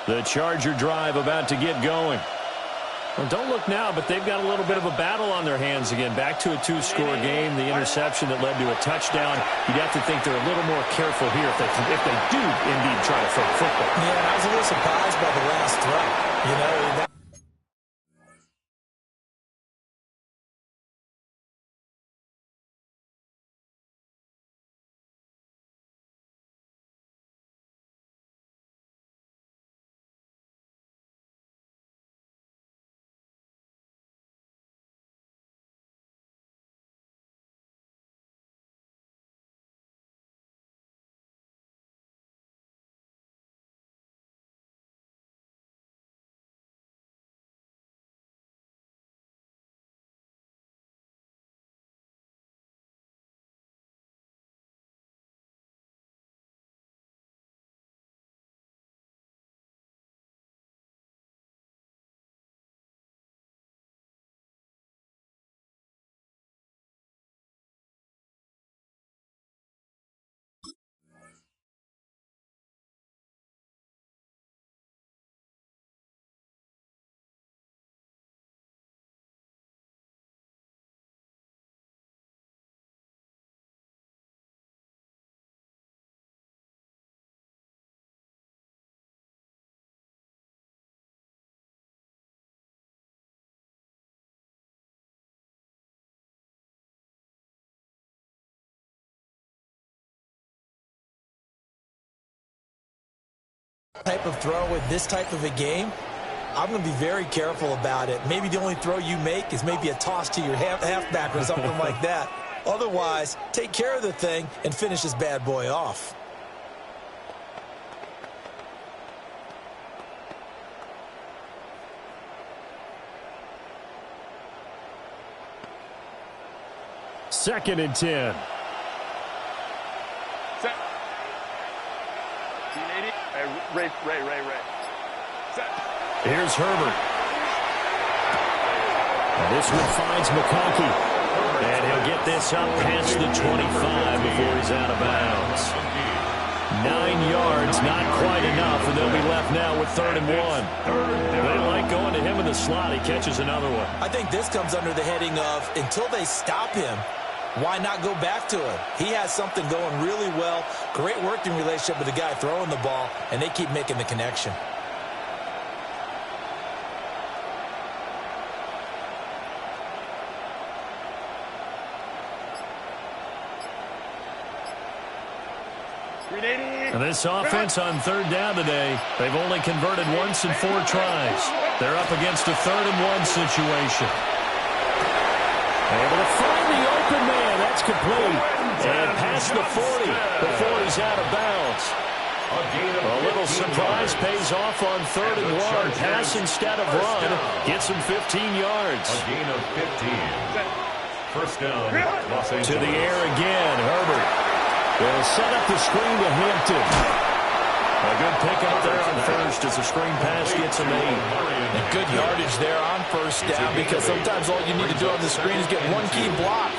The Charger drive about to get going. Well, don't look now, but they've got a little bit of a battle on their hands again. Back to a 2-score game. The interception that led to a touchdown. You'd have to think they're a little more careful here if they do indeed try to throw the football. Yeah, I was a little surprised by the last throw. You know, Type of throw with this type of a game, I'm going to be very careful about it. Maybe the only throw you make is maybe a toss to your halfback or something like that. Otherwise, take care of the thing and finish this bad boy off. Second and 10. Set. Ray. Set. Here's Herbert. And this one finds McConkey. And he'll get this up past the 25 before he's out of bounds. 9 yards, not quite enough, and they'll be left now with 3rd and 1. They like going to him in the slot. He catches another one. I think this comes under the heading of, until they stop him, why not go back to him? He has something going really well. Great working relationship with the guy throwing the ball, and they keep making the connection. And this offense on 3rd down today, they've only converted once in 4 tries. They're up against a 3rd and 1 situation. Able to find the open man. That's complete. And past the 40 before he's out of bounds. A little surprise pays off on 3rd and 1. Pass instead of run. Gets him 15 yards. A gain of 15. First down, Los Angeles. To the air again, Herbert. They'll set up the screen to Hampton. A good pickup there on first as the screen pass gets him 8. And good yardage there on first down, because sometimes all you need to do on the screen is get one key block.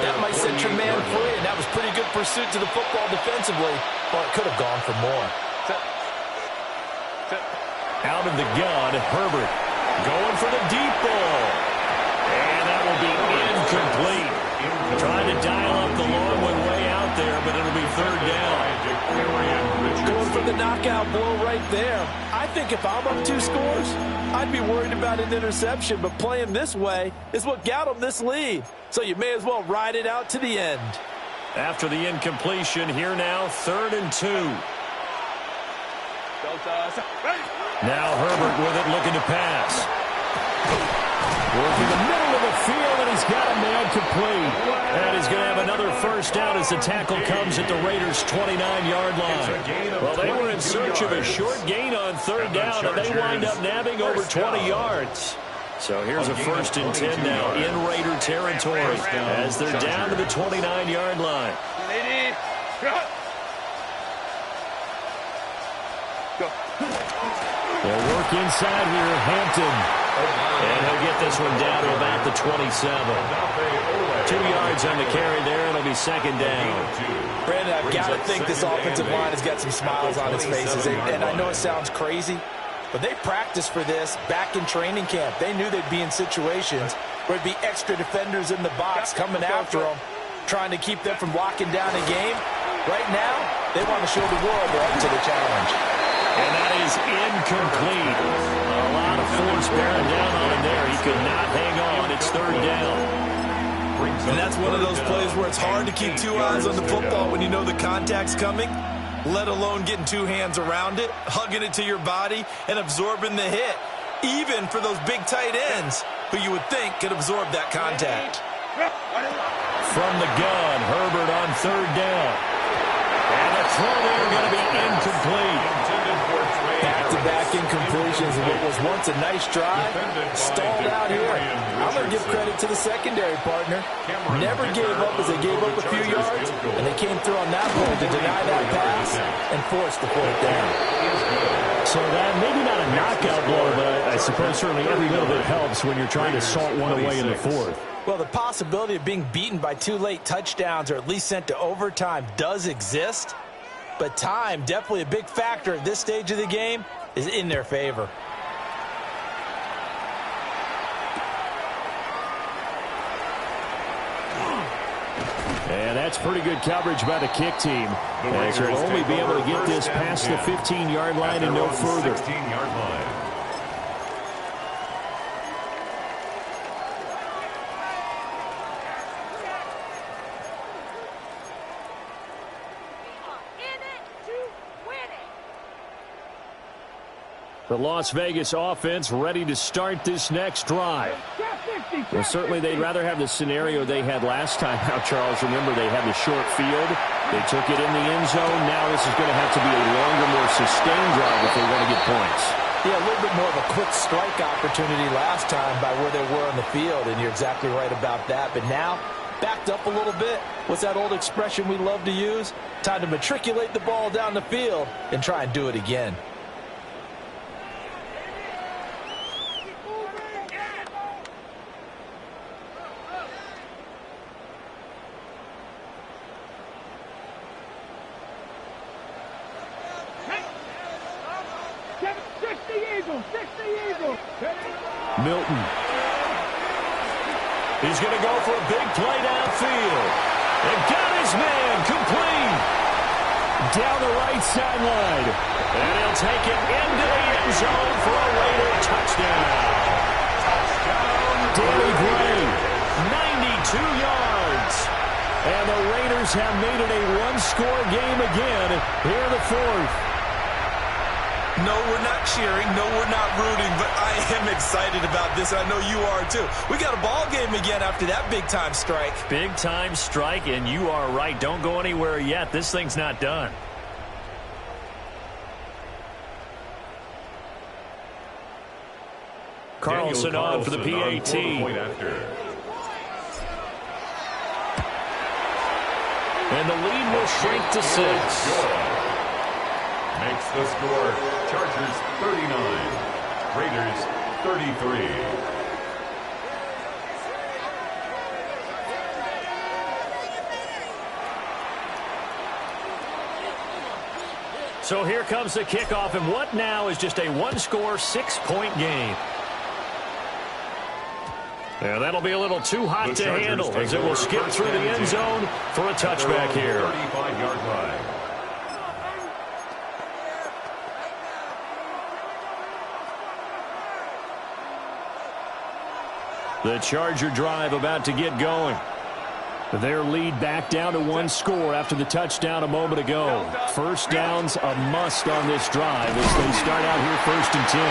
That might set your man free, and that was pretty good pursuit to the football defensively. Well, it could have gone for more. Out of the gun, Herbert going for the deep ball. And that will be incomplete. Trying to dial up the long one way out there, but it'll be 3rd down. Going for the knockout blow right there. I think if I'm up 2 scores, I'd be worried about an interception, but playing this way is what got them this lead. So you may as well ride it out to the end. After the incompletion, here now, 3rd and 2. Now Herbert with it, looking to pass. Working the middle of the field, and he's got a man complete. And he's going to have another first down as the tackle comes at the Raiders' 29-yard line. Well, they were in search of a short gain on 3rd down, and they wind up nabbing over 20 yards. So here's a 1st and 10 now in Raider territory as they're down to the 29-yard line. They'll work inside here, Hampton. And he'll get this one down to about the 27. 2 yards on the carry there. It'll be 2nd down. Brandon, I've got to think this offensive line has got some smiles on its faces. And I know it sounds crazy, but they practiced for this back in training camp. They knew they'd be in situations where it'd be extra defenders in the box coming after them, trying to keep them from locking down a game. Right now, they want to show the world they're up to the challenge. And that is incomplete. A lot of force bearing down on him there. He could not hang on. It's 3rd down. And that's one of those plays where it's hard to keep 2 eyes on the football when you know the contact's coming, let alone getting 2 hands around it, hugging it to your body, and absorbing the hit, even for those big tight ends who you would think could absorb that contact. From the gun, Herbert on 3rd down. And the throw there going to be incomplete. Back-to-back incompletions of what was once a nice drive, stalled out here. I'm going to give credit to the secondary partner. Never gave up as they gave up a few yards, and they came through on that play to deny that pass and force the 4th down. So that maybe not a knockout blow, but I suppose certainly every little bit helps when you're trying to salt one away in the 4th. Well, the possibility of being beaten by 2 late touchdowns or at least sent to overtime does exist. But time, definitely a big factor at this stage of the game, is in their favor. And that's pretty good coverage by the kick team. As they'll only be able to get this past the 15-yard line and no further. 16-yard line. The Las Vegas offense ready to start this next drive. Well, certainly they'd rather have the scenario they had last time out, Charles. Remember, they had the short field. They took it in the end zone. Now this is going to have to be a longer, more sustained drive if they want to get points. Yeah, a little bit more of a quick strike opportunity last time by where they were on the field, and you're exactly right about that. But now, backed up a little bit. What's that old expression we love to use? Time to matriculate the ball down the field and try and do it again. Milton. He's going to go for a big play downfield. And got his man complete. Down the right sideline. And he'll take it into the end zone for a Raider touchdown. Danny Gray, 92 yards. And the Raiders have made it a one-score game again here in the fourth. No, we're not cheering. No, we're not rooting. But I am excited about this. I know you are, too. We got a ball game again after that big-time strike. Big-time strike, and you are right. Don't go anywhere yet. This thing's not done. Carlson on for the PAT. And the lead will shrink to 6. Makes the score Chargers 39, Raiders 33. So here comes the kickoff, and what now is just a one-score, 6-point game. And that'll be a little too hot to handle as it will skip through the end zone for a touchback here. 35-yard line. The Charger drive about to get going. Their lead back down to one score after the touchdown a moment ago. First down's a must on this drive as they start out here 1st and 10.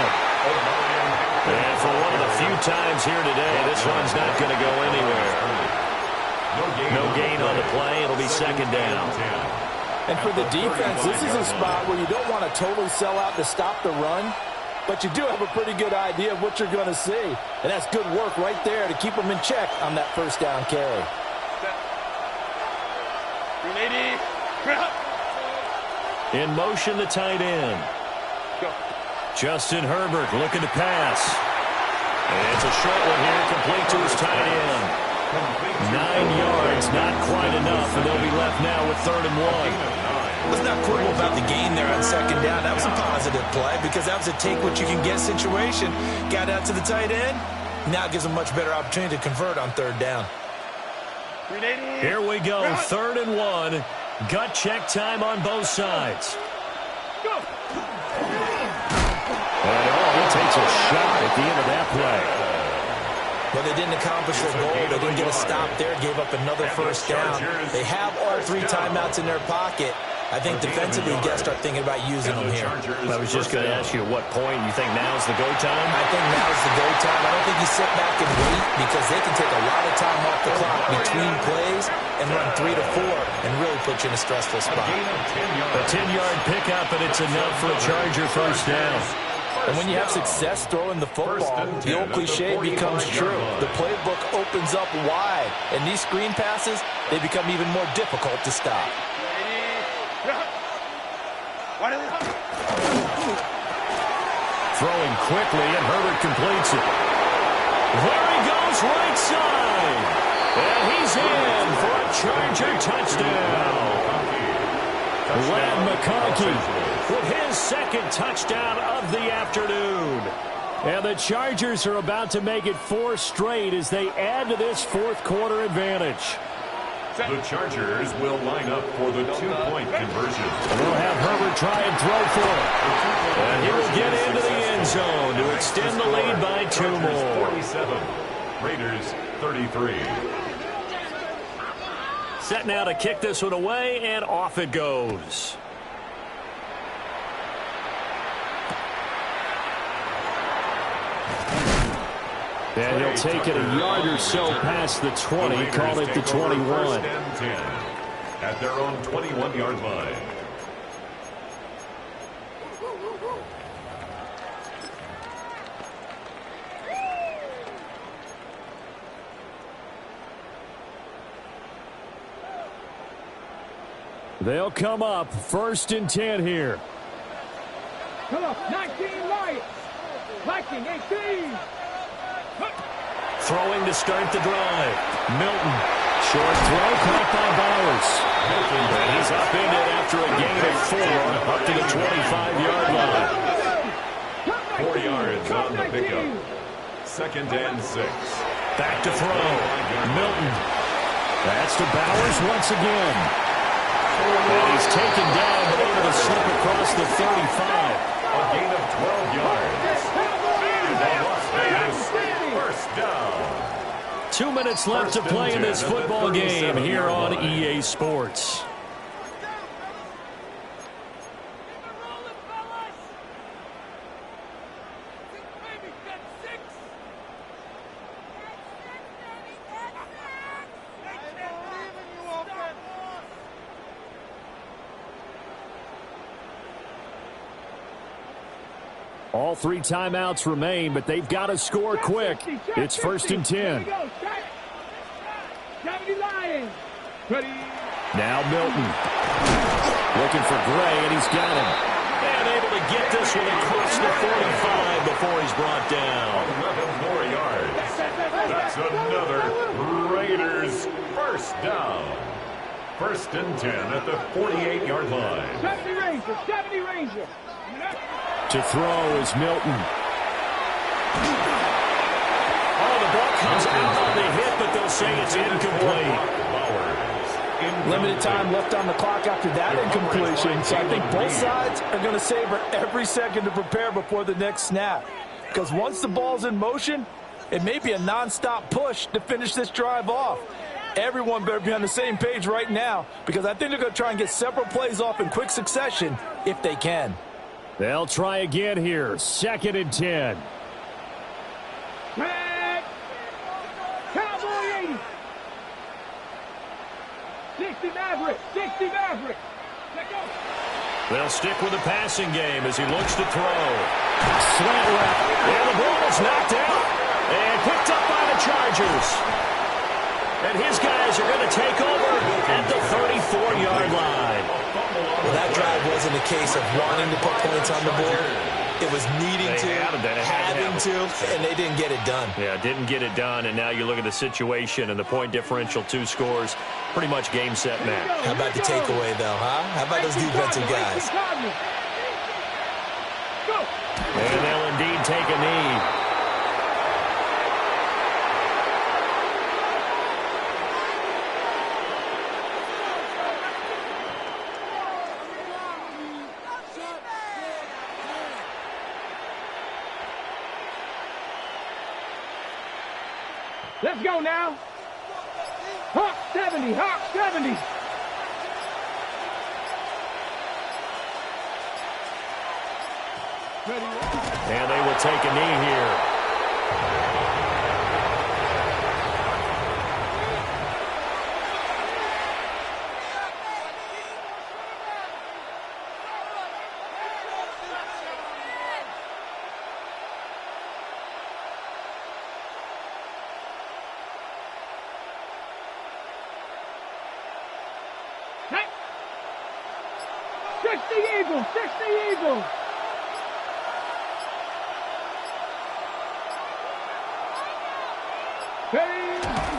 And for one of the few times here today, this one's not going to go anywhere. No gain on the play. It'll be 2nd down. And for the defense, this is a spot where you don't want to totally sell out to stop the run, but you do have a pretty good idea of what you're going to see. And that's good work right there to keep them in check on that 1st down carry. In motion, the tight end. Justin Herbert looking to pass. And it's a short one here, complete to his tight end. 9 yards, not quite enough, and they'll be left now with 3rd and 1. Wasn't that cool about the gain there on 2nd down? That was a positive play because that was a take-what-you-can-get situation. Got out to the tight end. Now it gives them a much better opportunity to convert on 3rd down. Here we go, 3rd and 1. Gut check time on both sides. And he takes a shot at the end of that play. Well, they didn't accomplish their goal. They didn't get a stop there. Gave up another 1st down. They have all 3 timeouts in their pocket. I think defensively, you got to start thinking about using them here. I was just going to ask you at what point you think now's the go time? I think now's the go time. I don't think you sit back and wait because they can take a lot of time off the clock between plays and run 3 to 4 and really put you in a stressful spot. A 10-yard pickup, and it's enough for a Charger 1st down. And when you have success throwing the football, the old cliche becomes true. The playbook opens up wide, and these screen passes, they become even more difficult to stop. Throwing quickly, and Herbert completes it. There he goes, right side. And he's in for a Charger touchdown. Ladd McConkey with his 2nd touchdown of the afternoon. And the Chargers are about to make it 4 straight as they add to this 4th quarter advantage. The Chargers will line up for the 2-point conversion. They'll have Herbert try and throw for it. And he will get into the end zone to extend the lead by 2 more. 47, Raiders 33. Set now to kick this one away, and off it goes. And he'll take it a yard or so past the 20, call it the 21. First and 10 at their own 21-yard line. They'll come up first and 10 here. Come on, 19 Lions. Viking 18. Throwing to start the drive. Milton. Short throw caught by Bowers. And he's up in it after a gain of 4 up to the 25-yard line. 4 yards on the pickup. Second and 6. Back to throw. Milton. That's to Bowers once again. And he's taken down, but able to slip across the 35. A gain of 12 yards. And the Las Vegas first down. 2 minutes left to play in this football game here on EA Sports. All 3 timeouts remain, but they've got to score quick. It's first and 10. Now Milton. Looking for Gray, and he's got him. And able to get this one across the 45 before he's brought down. 11 more yards. That's another Raiders first down. First and 10 at the 48-yard line. 70 Ranger, 70 Ranger. To throw is Milton. Oh, the ball comes out on the hit, but they'll say it's incomplete. Limited time left on the clock after that incompletion, so I think both sides are going to savor every second to prepare before the next snap. Because once the ball's in motion, it may be a nonstop push to finish this drive off. Everyone better be on the same page right now, because I think they're going to try and get several plays off in quick succession if they can. They'll try again here. Second and 10. Red. Cowboy 80. 60 Maverick. 60 Maverick. Let go. They'll stick with the passing game as he looks to throw. Slant route. And the ball is knocked out and picked up by the Chargers. And his guys are going to take over at the 34-yard line. Well, that drive wasn't a case of wanting to put points on the board. It was needing to, having to, and they didn't get it done. Yeah, didn't get it done, and now you look at the situation and the point differential, 2 scores, pretty much game, set, match. How about the takeaway, though, huh? How about those defensive guys? And they'll indeed take a knee. Let's go now. Hawk 70, Hawk 70. And they will take a knee here. Eagles, 60 Eagles.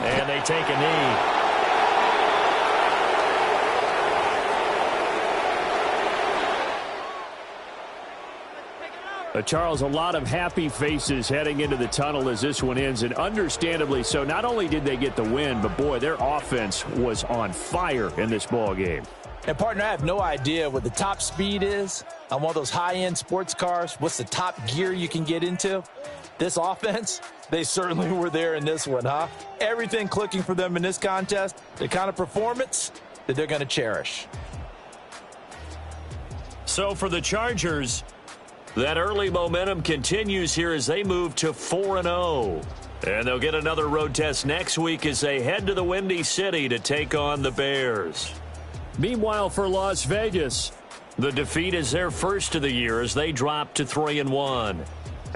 And they take a knee. Charles, a lot of happy faces heading into the tunnel as this one ends, and understandably so. Not only did they get the win, but boy, their offense was on fire in this ball game. And, partner, I have no idea what the top speed is on one of those high-end sports cars. What's the top gear you can get into? This offense, they certainly were there in this one, huh? Everything clicking for them in this contest, the kind of performance that they're going to cherish. So for the Chargers, that early momentum continues here as they move to 4-0. And they'll get another road test next week as they head to the Windy City to take on the Bears. Meanwhile, for Las Vegas, the defeat is their first of the year as they drop to 3-1.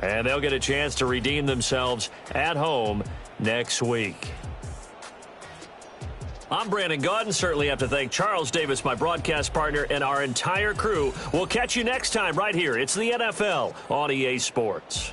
And they'll get a chance to redeem themselves at home next week. I'm Brandon Gaudin. Certainly have to thank Charles Davis, my broadcast partner, and our entire crew. We'll catch you next time right here. It's the NFL on EA Sports.